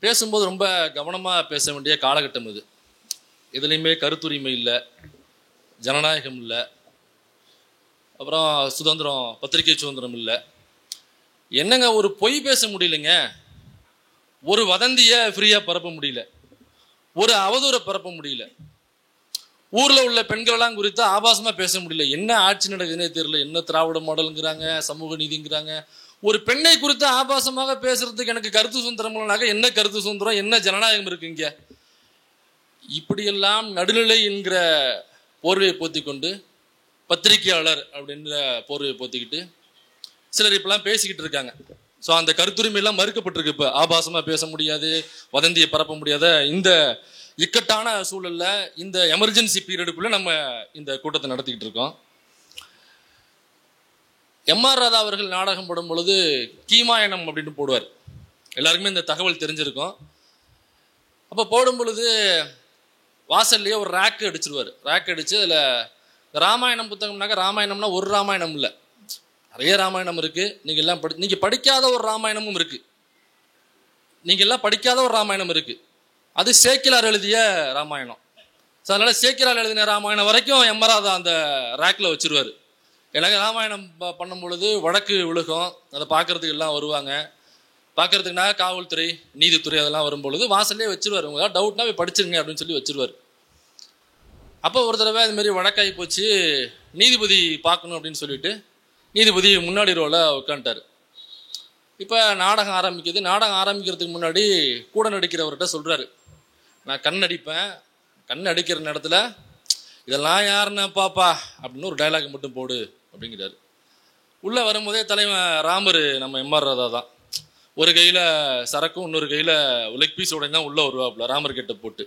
பேசும்போது ரொம்ப கவனமாக பேச வேண்டிய காலகட்டம் இது. இதுலேயுமே கருத்துரிமை இல்லை, ஜனநாயகம் இல்லை, அப்புறம் சுதந்திரம், பத்திரிகை சுதந்திரம் இல்லை. என்னங்க, ஒரு பொய் பேச முடியலைங்க, ஒரு வதந்தியை ஃப்ரீயாக பரப்ப முடியல, ஒரு அவதூறை பரப்ப முடியல, ஊரில் உள்ள பெண்களெல்லாம் குறித்து ஆபாசமாக பேச முடியல. என்ன ஆட்சி நடக்குதுன்னே தெரியல. என்ன திராவிட மாடலுங்கிறாங்க, சமூக நீதிங்கிறாங்க. ஒரு பெண்ணை குறித்து ஆபாசமாக பேசுறதுக்கு எனக்கு கருத்து சுதந்திரம் இல்லைனாக்க என்ன கருத்து சுதந்திரம், என்ன ஜனநாயகம் இருக்குங்க? இப்படியெல்லாம் நடுநிலை என்கிற போர்வையை போத்தி கொண்டு, பத்திரிகையாளர் அப்படின்ற போர்வையை போத்திக்கிட்டு சிலர் இப்பெல்லாம் பேசிக்கிட்டு இருக்காங்க. ஸோ அந்த கருத்துரிமை எல்லாம் மறுக்கப்பட்டிருக்கு. இப்போ ஆபாசமாக பேச முடியாது, வதந்தியை பரப்ப முடியாத இந்த இக்கட்டான சூழல்ல, இந்த எமர்ஜென்சி பீரியடுக்குள்ள நம்ம இந்த கூட்டத்தை நடத்திக்கிட்டு இருக்கோம். எம்.ஆர். ராதா அவர்கள் நாடகம் போடும் பொழுது கீமாயனம் அப்படின்னு போடுவார். எல்லாருக்குமே இந்த தகவல் தெரிஞ்சிருக்கும். அப்போ போடும் பொழுது வாசல்லையே ஒரு ரேக் அடிச்சிருவார். ரேக் அடிச்சு அதில் ராமாயணம் புத்தகம்னாக்க, ராமாயணம்னா ஒரு ராமாயணம் இல்லை, நிறைய ராமாயணம் இருக்கு. நீங்க எல்லாம் நீங்க படிக்காத ஒரு ராமாயணமும் இருக்கு. நீங்க எல்லாம் படிக்காத ஒரு ராமாயணம் இருக்கு. அது சேக்கிலார் எழுதிய ராமாயணம். ஸோ அதனால சேக்கிலார் எழுதின ராமாயணம் வரைக்கும் எம்.ஆர். ராதா அந்த ரேக்ல வச்சிருவாரு. எனக்கு ராமாயணம் பண்ணும் பொழுது வழக்கு விழுகும், அதை பார்க்கறதுக்கு எல்லாம் வருவாங்க. பார்க்கறதுக்குனா காவல்துறை, நீதித்துறை அதெல்லாம் வரும்பொழுது வாசல்லே வச்சிருவார். உங்களால் டவுட்னா போய் படிச்சிருங்க அப்படின்னு சொல்லி வச்சிருவார். அப்போ ஒரு தடவை இது மாதிரி வழக்காகி போச்சு, நீதிபதி பார்க்கணும் அப்படின்னு சொல்லிட்டு நீதிபதி முன்னாடி ரோல உட்காந்துட்டார். இப்போ நாடகம் ஆரம்பிக்குது. நாடகம் ஆரம்பிக்கிறதுக்கு முன்னாடி கூட நடிக்கிறவர்கிட்ட சொல்கிறாரு, நான் கண் அடிப்பேன், கண் அடிக்கிற நேரத்தில் இதெல்லாம் யாருன்னா பாப்பா அப்படின்னு ஒரு டைலாக் மட்டும் போடு அப்படிங்கிறாரு. உள்ளே வரும்போதே தலைவன் ராமர் நம்ம எம்.ஆர். ராதா தான். ஒரு கையில் சரக்கும் இன்னொரு கையில் லெக் பீஸ் உடனே தான் உள்ளே வருவாப்புல, ராமர் கிட்ட போட்டு.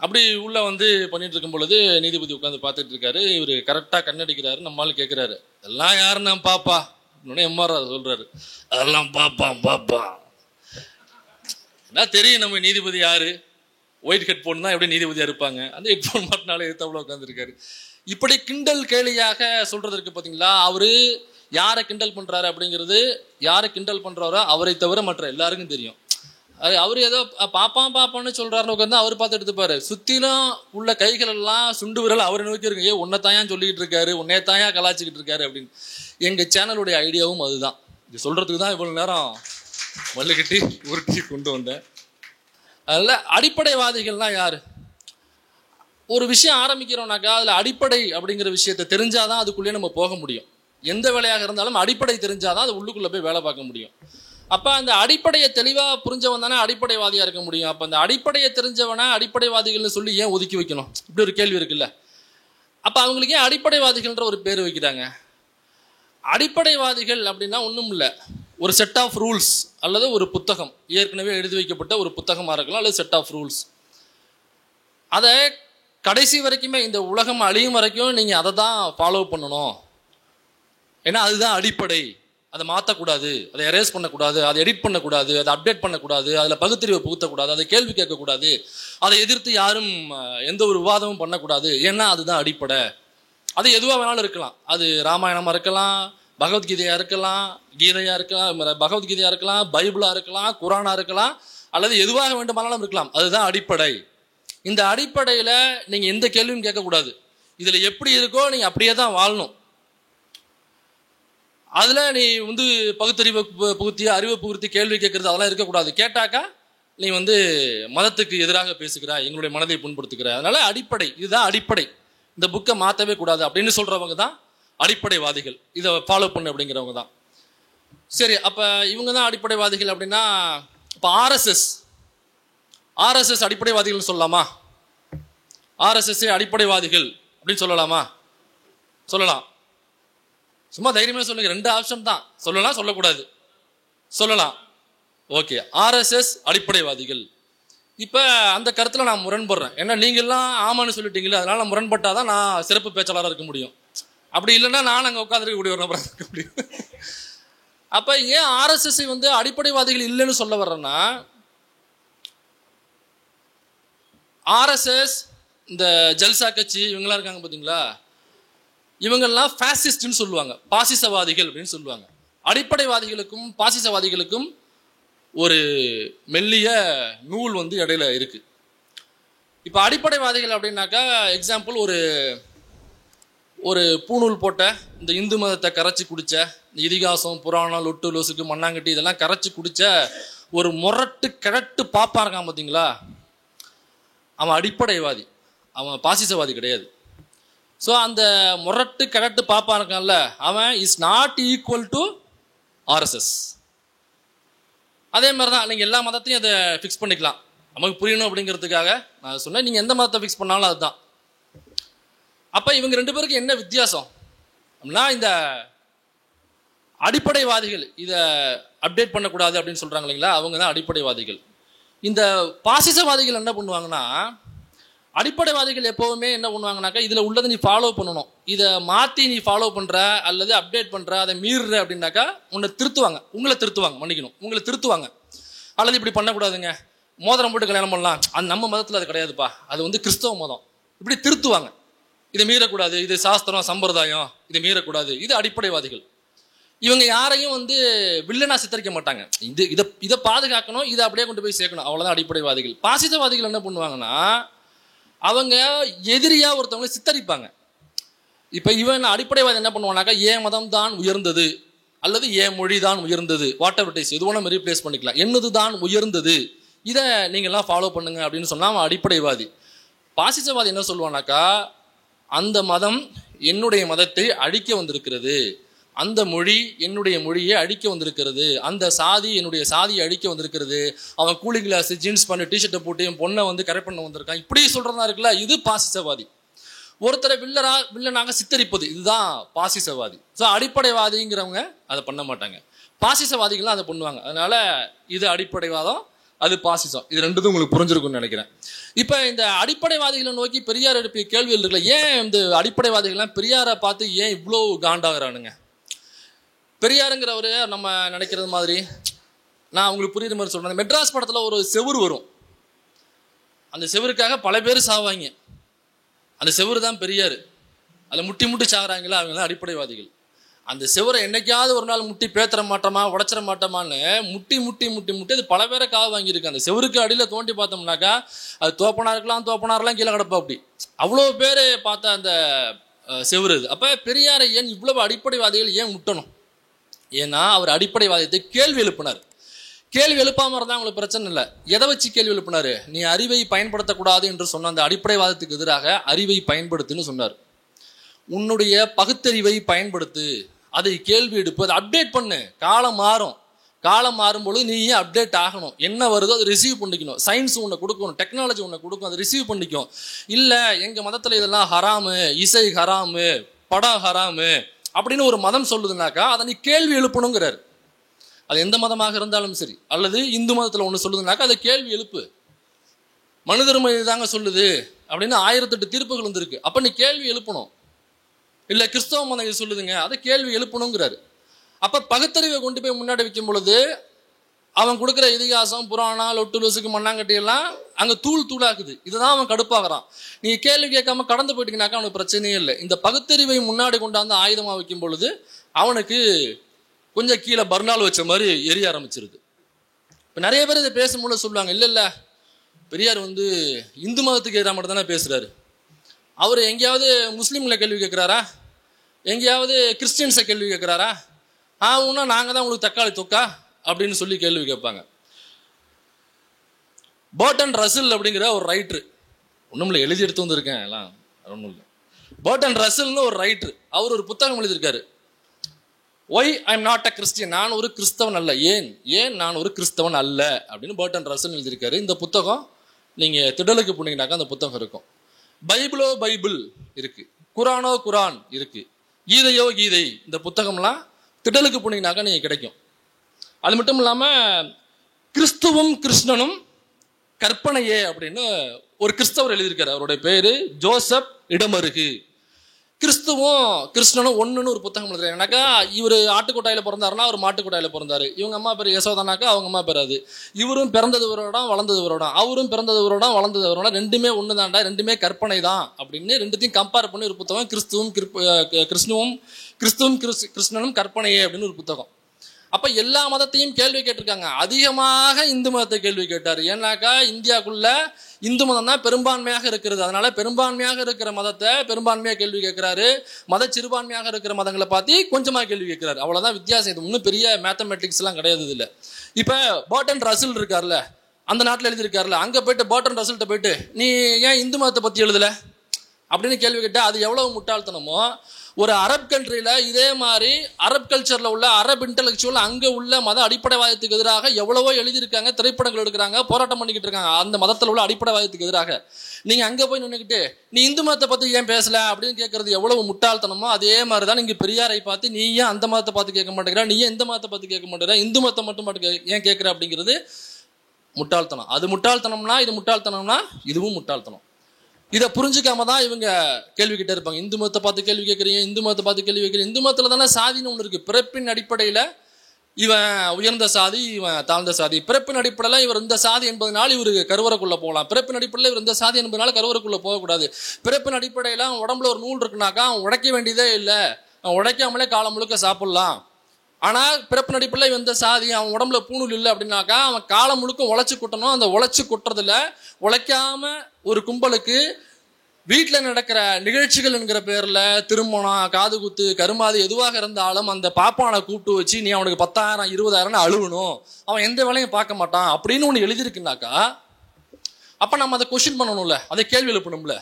அப்படி உள்ளே வந்து பண்ணிட்டு இருக்கும் பொழுது நீதிபதி உட்காந்து பார்த்துட்டு இருக்காரு. இவர் கரெக்டாக கண்ணடிக்கிறாரு. நம்மளால கேட்குறாரு, இதெல்லாம் யாருன்னா பாப்பா அப்படின்னு எம்.ஆர். ராதா சொல்கிறாரு. அதெல்லாம் பாப்பா பாப்பா என்ன தெரியும் நம்ம நீதிபதி யாரு, ஒயிட் ஹெட் போன் தான் எப்படி நீதிபதியாக இருப்பாங்க, அந்த ஹெட்ஃபோன் மாட்டினாலே எத்தவளோ உட்காந்துருக்காரு. இப்படி கிண்டல் கேலியாக சொல்றதற்கு பார்த்தீங்களா, அவரு யாரை கிண்டல் பண்றாரு அப்படிங்கிறது, யாரை கிண்டல் பண்றாரோ அவரை தவிர மற்ற எல்லாருக்கும் தெரியும். அது அவர் ஏதோ பாப்பான் பாப்பான்னு சொல்றாருன்னு உட்காந்து அவர் பார்த்து எடுத்துப்பாரு. சுத்திலும் உள்ள கைகள் எல்லாம் சுண்டு விரல் அவரை நோக்கி இருக்கு. ஏ உன்னைத்தாயா சொல்லிக்கிட்டு இருக்காரு, உன்னையத்தாயா கலாச்சிக்கிட்டு இருக்காரு அப்படின்னு. எங்க சேனலுடைய ஐடியாவும் அதுதான். இது சொல்றதுக்கு தான் இவ்வளவு நேரம் மல்லுக்கட்டி உருட்டி கொண்டு வந்தேன். அதில் அடிப்படைவாதிகள்லாம் யாரு? ஒரு விஷயம் ஆரம்பிக்கிறோம்னாக்கா அதில் அடிப்படை அப்படிங்கிற விஷயத்தை தெரிஞ்சாதான் அதுக்குள்ளேயே நம்ம போக முடியும். எந்த வேலையாக இருந்தாலும் அடிப்படை தெரிஞ்சாதான் அது உள்ளுக்குள்ளே போய் வேலை பார்க்க முடியும். அப்போ அந்த அடிப்படையை தெளிவாக புரிஞ்சவன் தானே அடிப்படைவாதியாக இருக்க முடியும். அப்போ அந்த அடிப்படையை தெரிஞ்சவனா அடிப்படைவாதிகள்னு சொல்லி ஏன் ஒதுக்கி வைக்கணும்? இப்படி ஒரு கேள்வி இருக்குல்ல. அப்போ அவங்களுக்கு ஏன் அடிப்படைவாதிகள்ன்ற ஒரு பேர் வைக்கிறாங்க? அடிப்படைவாதிகள் அப்படின்னா ஒன்றும் இல்லை, ஒரு செட் ஆஃப் ரூல்ஸ் அல்லது ஒரு புத்தகம், ஏற்கனவே எழுதி வைக்கப்பட்ட ஒரு புத்தகமாக இருக்கலாம் அல்லது செட் ஆஃப் ரூல்ஸ். அதை கடைசி வரைக்குமே, இந்த உலகம் அழியும் வரைக்கும் நீங்கள் அதை தான் ஃபாலோ பண்ணணும். ஏன்னா அதுதான் அடிப்படை. அதை மாற்றக்கூடாது, அதை எரேஸ் பண்ணக்கூடாது, அதை எடிட் பண்ணக்கூடாது, அதை அப்டேட் பண்ணக்கூடாது, அதில் பகுத்தறிவை புகுத்தக்கூடாது, அதை கேள்வி கேட்கக்கூடாது, அதை எதிர்த்து யாரும் எந்த ஒரு விவாதமும் பண்ணக்கூடாது. ஏன்னா அதுதான் அடிப்படை. அது எதுவாக வேணாலும் இருக்கலாம். அது ராமாயணமாக இருக்கலாம், பகவத்கீதையாக இருக்கலாம், கீதையாக இருக்கலாம், பகவத்கீதையாக இருக்கலாம், பைபிளாக இருக்கலாம், குரானாக இருக்கலாம், அல்லது எதுவாக வேண்டுமானாலும் இருக்கலாம். அதுதான் அடிப்படை. இந்த அடிப்படையில் நீங்கள் எந்த கேள்வியும் கேட்கக்கூடாது. இதில் எப்படி இருக்கோ நீங்கள் அப்படியே தான் வாழணும். அதில் நீ வந்து பகுத்தறிவை புகுத்தி, அறிவை புகுத்தி கேள்வி கேட்கறது அதெல்லாம் இருக்கக்கூடாது. கேட்டாக்கா நீ வந்து மதத்துக்கு எதிராக பேசுகிறாய், எங்களுடைய மனதை புண்படுத்துகிற. அதனால அடிப்படை, இதுதான் அடிப்படை, இந்த புக்கை மாற்றவே கூடாது அப்படின்னு சொல்கிறவங்க தான் அடிப்படைவாதிகள். இதை ஃபாலோ பண்ணு அப்படிங்கிறவங்க தான். சரி, அப்போ இவங்க தான் அடிப்படைவாதிகள் அப்படின்னா, இப்போ ஆர்எஸ்எஸ் அடிப்படைவாதிகள்னு சொல்லலாமா? ஆர்எஸ்எஸ் அடிப்படைவாதிகள் அப்படின்னு சொல்லலாமா? சொல்லலாம். சும்மா தைரியமாக சொல்லுங்க. 2 ஆப்ஷன் தான், சொல்லலாம் சொல்லக்கூடாது. சொல்லலாம். ஓகே, ஆர்எஸ்எஸ் அடிப்படைவாதிகள். இப்போ அந்த கருத்தில் நான் முரண்படுறேன். ஏன்னா நீங்கள்லாம் ஆமான்னு சொல்லிட்டீங்களே, அதனால நான் முரண்பட்டாதான் நான் சிறப்பு பேச்சாளராக இருக்க முடியும். அப்படி இல்லைன்னா நான் அங்கே உட்காந்துருக்கக்கூடிய ஒரு நபராக இருக்க முடியும். அப்போ ஏன் ஆர்எஸ்எஸ் வந்து அடிப்படைவாதிகள் இல்லைன்னு சொல்ல வர்றேன்னா, ஆர்எஸ்எஸ், இந்த ஜல்சா கட்சி இவங்களாம் இருக்காங்க பார்த்தீங்களா, இவங்கெல்லாம் ஃபேசிஸ்ட்னு சொல்லுவாங்க, பாசிசவாதிகள் அப்படின்னு சொல்லுவாங்க. அடிப்படைவாதிகளுக்கும் பாசிசவாதிகளுக்கும் ஒரு மெல்லிய நூல் வந்து இடையில இருக்கு. இப்போ அடிப்படைவாதிகள் அப்படின்னாக்கா எக்ஸாம்பிள் ஒரு பூநூல் போட்ட இந்த இந்து மதத்தை கரைச்சி குடிச்ச இந்த இதிகாசம் புராணம் லொட்டு லொசுக்கு மண்ணாங்கட்டி இதெல்லாம் கரைச்சி குடிச்ச ஒரு முரட்டு கிழட்டு பாப்பா இருக்கான் பார்த்தீங்களா, அவன் அடிப்படைவாதி, அவன் பாசிசவாதி கிடையாது. ஸோ அந்த முரட்டு கிழட்டு பாப்பா இருக்கான்ல, அவன் is not equal to RSS. அதே மாதிரி தான் நீங்கள் எல்லா மதத்தையும் அதை ஃபிக்ஸ் பண்ணிக்கலாம், நமக்கு புரியணும் அப்படிங்கிறதுக்காக நான் சொன்னேன். நீங்கள் எந்த மதத்தை ஃபிக்ஸ் பண்ணாலும் அதுதான். அப்போ இவங்க ரெண்டு பேருக்கு என்ன வித்தியாசம் அப்படின்னா, இந்த அடிப்படைவாதிகள் இதை அப்டேட் பண்ணக்கூடாது அப்படின்னு சொல்கிறாங்க இல்லைங்களா, அவங்க தான் அடிப்படைவாதிகள். இந்த பாசிசவாதிகள் என்ன பண்ணுவாங்கன்னா, அடிப்படைவாதிகள் எப்போவுமே என்ன பண்ணுவாங்கனாக்கா, இதில் உள்ளதை நீ ஃபாலோ பண்ணணும், இதை மாற்றி நீ ஃபாலோ பண்ணுற அல்லது அப்டேட் பண்ணுற, அதை மீறுற அப்படின்னாக்கா உங்களை திருத்துவாங்க, மன்னிக்கணும், உங்களை திருத்துவாங்க. அல்லது இப்படி பண்ணக்கூடாதுங்க, மோதிரம் போட்டு கல்யாணம் பண்ணலாம், அது நம்ம மதத்தில் அது கிடையாதுப்பா, அது வந்து கிறிஸ்தவ மதம், இப்படி திருத்துவாங்க. இதை மீறக்கூடாது, இது சாஸ்திரம் சம்பிரதாயம், இதை மீறக்கூடாது. இது அடிப்படைவாதிகள். இவங்க யாரையும் வந்து வில்லனா சித்தரிக்க மாட்டாங்க, இதை பாதுகாக்கணும், இதை அப்படியே கொண்டு போய் சேர்க்கணும், அவ்வளோதான் அடிப்படைவாதிகள். பாசிசவாதிகள் என்ன பண்ணுவாங்கன்னா, அவங்க எதிரியா ஒருத்தவங்களை சித்தரிப்பாங்க. இப்போ இவன் அடிப்படைவாதி என்ன பண்ணுவானாக்கா, ஏன் மதம் தான் உயர்ந்தது அல்லது ஏன் மொழி தான் உயர்ந்தது, வாட் எவர் இட் இஸ், எது வேணும் ரீப்ளேஸ் பண்ணிக்கலாம், என்னது தான் உயர்ந்தது, இதை நீங்கள்லாம் ஃபாலோ பண்ணுங்க அப்படின்னு சொன்னால் அவன் அடிப்படைவாதி. பாசிசவாதி என்ன சொல்லுவானாக்கா, அந்த மதம் என்னுடைய மதத்தை அழிக்க வந்திருக்கிறது, அந்த மொழி என்னுடைய மொழியை அழிக்க வந்திருக்கிறது, அந்த சாதி என்னுடைய சாதியை அழிக்க வந்திருக்கிறது, அவன் கூலி கிளாஸ் ஜீன்ஸ் பண்ணி டிஷர்ட்டை போட்டு என் பொண்ணை வந்து கரெக்ட் பண்ண வந்திருக்கான், இப்படி சொல்றதா இருக்குல்ல, இது பாசிசவாதி. ஒருத்தரை வில்லனாக சித்தரிப்பது, இதுதான் பாசிசவாதி. ஸோ அடிப்படைவாதிங்கிறவங்க அதை பண்ண மாட்டாங்க, பாசிசவாதிகள்லாம் அதை பண்ணுவாங்க. அதனால இது அடிப்படைவாதம், அது பாசிசம். இது ரெண்டுதும் உங்களுக்கு புரிஞ்சிருக்கும்னு நினைக்கிறேன். இப்போ இந்த அடிப்படைவாதிகளை நோக்கி பெரியார் எழுப்பிய கேள்விகள் இருக்குல்ல, ஏன் இந்த அடிப்படைவாதிகள்லாம் பெரியாரை பார்த்து ஏன் இவ்வளோ காண்டாகிறானுங்க? பெரியாருங்கிறவர் நம்ம நினைக்கிறது மாதிரி, நான் உங்களுக்கு புரியுற மாதிரி சொல்றேன். மெட்ராஸ் படத்தில் ஒரு செவுரு வரும், அந்த செவருக்காக பல பேர் சாவாங்க, அந்த செவரு தான் பெரியார். அதில் முட்டி சாகுறாங்களா, அவங்க தான் அடிப்படைவாதிகள். அந்த செவரை என்னைக்காவது ஒரு நாள் முட்டி பேத்தர மாட்டோமா உடச்சிட மாட்டோமான்னு முட்டி அது பல பேரை காவு வாங்கியிருக்கு. அந்த செவருக்கு அடியில் தோண்டி பார்த்தோம்னாக்கா அது தோப்பனாரெல்லாம் கீழே கிடப்பா, அப்படி அவ்வளோ பேர் பார்த்தா அந்த செவரு. அப்போ பெரியாரை ஏன் இவ்வளவு அடிப்படைவாதிகள் ஏன் முட்டணும்? ஏன்னா அவர் அடிப்படைவாதத்தை கேள்வி எழுப்பினார். கேள்வி எழுப்பாம இருந்தால் அவங்களுக்கு பிரச்சனை இல்லை. எதை வச்சு கேள்வி எழுப்பினாரு? நீ அறிவை பயன்படுத்தக்கூடாது என்று சொன்ன அந்த அடிப்படைவாதத்துக்கு எதிராக அறிவை பயன்படுத்துன்னு சொன்னார். உன்னுடைய பகுத்தறிவை பயன்படுத்து, அதை கேள்வி எடுப்பு, அதை அப்டேட் பண்ணு. காலம் மாறும்பொழுது நீ ஏன் அப்டேட் ஆகணும், என்ன வருதோ அதை ரிசீவ் பண்ணிக்கணும். சயின்ஸ் உன்னை கொடுக்கணும், டெக்னாலஜி உன்னை கொடுக்கும், அதை ரிசீவ் பண்ணிக்கும். இல்லை எங்கள் மதத்தில் இதெல்லாம் ஹராமு, இசை ஹராமு, படம் ஹராமு அப்படின்னு ஒரு மதம் சொல்லுதுனாக்கா அதை நீ கேள்வி எழுப்பணுங்கிறார். அது எந்த மதமாக இருந்தாலும் சரி, அல்லது இந்து மதத்தில் ஒன்று சொல்லுதுனாக்கா அதை கேள்வி எழுப்பு. மனு தர்மம் இதுதாங்க சொல்லுது அப்படின்னு 1008 தீர்ப்புகள் வந்திருக்கு, அப்போ நீ கேள்வி எழுப்பணும். இல்லை கிறிஸ்தவ மதம் இது சொல்லுதுங்க, அதை கேள்வி எழுப்பணுங்கிறாரு. அப்போ பகுத்தறிவை கொண்டு போய் முன்னாடி வைக்கும் பொழுது அவன் கொடுக்குற இதிகாசம் புராணம் லொட்டு லொசுக்கு மண்ணாங்கட்டி எல்லாம் அங்கே தூளாக்குது. இதுதான் அவன் கடுப்பாகிறான். நீ கேள்வி கேட்காம கடந்து போயிட்டீங்கன்னாக்கா அவனுக்கு பிரச்சனையே இல்லை. இந்த பகுத்தறிவை முன்னாடி கொண்டாந்து ஆயுதமாக வைக்கும் பொழுது அவனுக்கு கொஞ்சம் கீழே பர்னால் வச்ச மாதிரி எரிய ஆரம்பிச்சிருது. இப்போ நிறைய பேர் இதை பேசும்போது சொல்லுவாங்க, இல்லை பெரியார் வந்து இந்து மதத்துக்கு எதிராக மட்டும் தானே பேசுகிறாரு, அவர் எங்கேயாவது முஸ்லீம்களை கேள்வி கேட்குறாரா, எங்கேயாவது கிறிஸ்டியன்ஸை கேள்வி கேட்குறாரா, ஆகுன்னா நாங்கள் தான் உங்களுக்கு தக்காளி தொக்கா அப்படின்னு சொல்லி கேள்வி கேட்பாங்க. பர்டன் ரசில் அப்படிங்கிற ஒரு ரைட்ரு, ஒன்றும் இல்லை எழுதி எடுத்து வந்துருக்கேன் எல்லாம் ஒன்றும் இல்லை. பர்டன் ரசில்னு ஒரு ரைட்ரு, அவர் ஒரு புத்தகம் எழுதியிருக்காரு, why I am not a Christian, நான் ஒரு கிறிஸ்தவன் அல்ல, ஏன் நான் ஒரு கிறிஸ்தவன் அல்ல அப்படின்னு பர்டன் ரசில் எழுதியிருக்காரு. இந்த புத்தகம் நீங்கள் திடலுக்கு போனீங்கன்னாக்கா அந்த புத்தகம் இருக்கும். பைபிள் இருக்கு, குரான் இருக்கு, கீதையோ கீதை, இந்த புத்தகம்லாம் திடலுக்கு போனீங்கன்னாக்கா நீங்கள் கிடைக்கும். அது மட்டும் இல்லாமல் கிறிஸ்துவும் கிருஷ்ணனும் கற்பனையே அப்படின்னு ஒரு கிறிஸ்தவர் எழுதியிருக்காரு. அவருடைய பேரு ஜோசப் இடமருகு. கிறிஸ்துவும் கிருஷ்ணனும் ஒன்றுன்னு ஒரு புத்தகம் எழுதுறாரு. ஏன்னாக்கா இவர் ஆட்டுக்கொட்டாயில் பிறந்தாருன்னா அவர் மாட்டுக்கொட்டாயில் பிறந்தாரு, இவங்க அம்மா பேர் யசோதானாக்கா அவங்க அம்மா பேர் அது. இவரும் பிறந்தது இவரோட வளர்ந்தது இவரோட, அவரும் பிறந்தது இவரோட வளர்ந்தது இவரோட, ரெண்டுமே ஒன்று தாண்டா, ரெண்டுமே கற்பனை தான் அப்படின்னு ரெண்டுத்தையும் கம்பேர் பண்ணி ஒரு புத்தகம் கிறிஸ்துவும் கிருஷ்ணனும் கற்பனையே அப்படின்னு ஒரு புத்தகம். அப்ப எல்லா மதத்தையும் கேள்வி கேட்டிருக்காங்க. அதிகமாக இந்து மதத்தை கேள்வி கேட்டார். ஏன்னாக்கா இந்தியாவுக்குள்ள இந்து மதம் தான் பெரும்பான்மையாக இருக்கிறது. அதனால பெரும்பான்மையாக இருக்கிற மதத்தை பெரும்பான்மையாக கேள்வி கேட்கிறாரு. மத சிறுபான்மையாக இருக்கிற மதங்களை பார்த்து கொஞ்சமா கேள்வி கேட்கிறாரு. அவ்வளவுதான் வித்தியாசம். இது இன்னும் பெரிய மேத்தமெட்டிக்ஸ் எல்லாம் கிடையாது இதுல. இப்ப பர்டன் ரசல் இருக்காருல்ல, அந்த நாட்டில் எழுதியிருக்காருல்ல, அங்க போயிட்டு பர்டன் ரசல்கிட்ட போயிட்டு நீ ஏன் இந்து மதத்தை பத்தி எழுதல அப்படின்னு கேள்வி கேட்டா அது எவ்வளவு முட்டாள்தனமோ. ஒரு அரப் கண்ட்ரியில இதே மாதிரி அரப் கல்ச்சர்ல உள்ள அரப் இன்டெலெக்சுவல் அங்க உள்ள மத அடிப்படைவாதத்துக்கு எதிராக எவ்வளவோ எழுதியிருக்காங்க, திரைப்படங்கள் எடுக்கிறாங்க, போராட்டம் பண்ணிக்கிட்டு இருக்காங்க அந்த மதத்தில் உள்ள அடிப்படைவாதத்துக்கு எதிராக. நீங்க அங்க போய் நின்றுக்கிட்டு நீ இந்து மதத்தை பத்தி ஏன் பேசல அப்படின்னு கேட்கறது எவ்வளவு முட்டாள்தனமோ அதே மாதிரிதான் நீங்க பெரியாரை பார்த்து நீ ஏன் அந்த மதத்தை பார்த்து கேட்க மாட்டேங்கிற, நீ ஏன் இந்த மதத்தை பார்த்து கேட்க மாட்டேங்கிற, இந்து மதத்தை மட்டும் ஏன் கேட்கிற அப்படிங்கிறது முட்டாள்தனம். அது முட்டாள்தனம்னா இது முட்டாள்தனம்னா இதுவும் முட்டாள்தனம். இதை புரிஞ்சுக்காம தான் இவங்க கேள்வி கிட்ட இருப்பாங்க. இந்து மதத்தை பார்த்து கேள்வி கேட்குறீங்க, இந்து மதத்தை பார்த்து கேள்வி கேட்குறீங்க. இந்து மதத்துல தானே சாதின்னு ஒன்று இருக்கு. பிறப்பின் அடிப்படையில இவன் உயர்ந்த சாதி, இவன் தாழ்ந்த சாதி. பிறப்பின் அடிப்படையில் இவர் இந்த சாதி என்பதனால இவருக்கு கருவறைக்குள்ள போகலாம். பிறப்பின் அடிப்படையில் இவர் இந்த சாதி என்பதனால கருவறைக்குள்ள போகக்கூடாது. பிறப்பின் அடிப்படையில் அவன் உடம்புல ஒரு நூல் இருக்குனாக்கா அவன் உடைக்க வேண்டியதே இல்லை, அவன் உடைக்காமலே காலம் முழுக்க சாப்பிடலாம். ஆனா பிறப்பு நடிப்புல இவன் இந்த சாதி, அவன் உடம்புல பூணூல் இல்லை அப்படின்னாக்கா அவன் காலம் முழுக்க உழைச்சு கொட்டணும். அந்த உழைச்சு கொட்டுறதுல உழைக்காம ஒரு கும்பலுக்கு வீட்டில் நடக்கிற நிகழ்ச்சிகள் என்கிற பேர்ல திருமணம், காது குத்து, கருமாதி எதுவாக இருந்தாலும் அந்த பாப்பானை கூப்பிட்டு வச்சு நீ அவனுக்கு 10,000 20,000 அழுவணும், அவன் எந்த வேலையும் பார்க்க மாட்டான் அப்படின்னு ஒன்று எழுதியிருக்குனாக்கா அப்ப நம்ம அதை கொஸ்டின் பண்ணணும்ல, அதை கேள்வி எழுப்பணும்ல.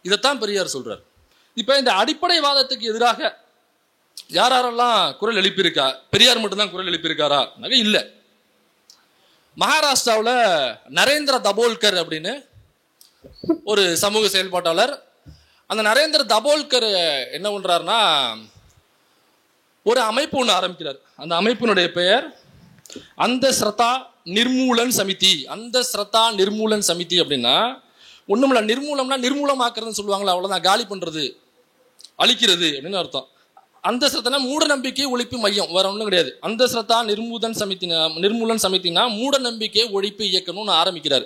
இதைத்தான் பெரியார் சொல்றார். இப்ப இந்த அடிப்படைவாதத்துக்கு எதிராக யாரெல்லாம் குரல் எழுப்பியிருக்கா? பெரியார் மட்டும்தான் குரல் எழுப்பியிருக்காரா? இல்ல. மகாராஷ்டிராவில் நரேந்திர தபோல்கர் அப்படின்னு ஒரு சமூக செயல்பாட்டாளர். அந்த நரேந்திர தபோல்கர் என்ன பண்றாருன்னா ஒரு அமைப்பு ஒன்று ஆரம்பிக்கிறார். அந்த அமைப்பினுடைய பெயர் அந்த ஸ்ரத்தா நிர்மூலன் சமிதி. அந்த ஸ்ரத்தா நிர்மூலன் சமிதி அப்படின்னா ஒண்ணுமில்ல, நிர்மூலம்னா நிர்மூலமாக்குறதுன்னு சொல்லுவாங்களா, அவ்வளவுதான், காலி பண்றது, அழிக்கிறது அப்படின்னு அர்த்தம். அந்த ஸ்ரத்தனா மூட நம்பிக்கை ஒழிப்பு மையம், வேற ஒன்றும் கிடையாது. அந்த ஸ்ரத்தா நிர்மூலன் சமிதினா மூட நம்பிக்கை ஒழிப்பு இயக்கணும்னு ஆரம்பிக்கிறார்.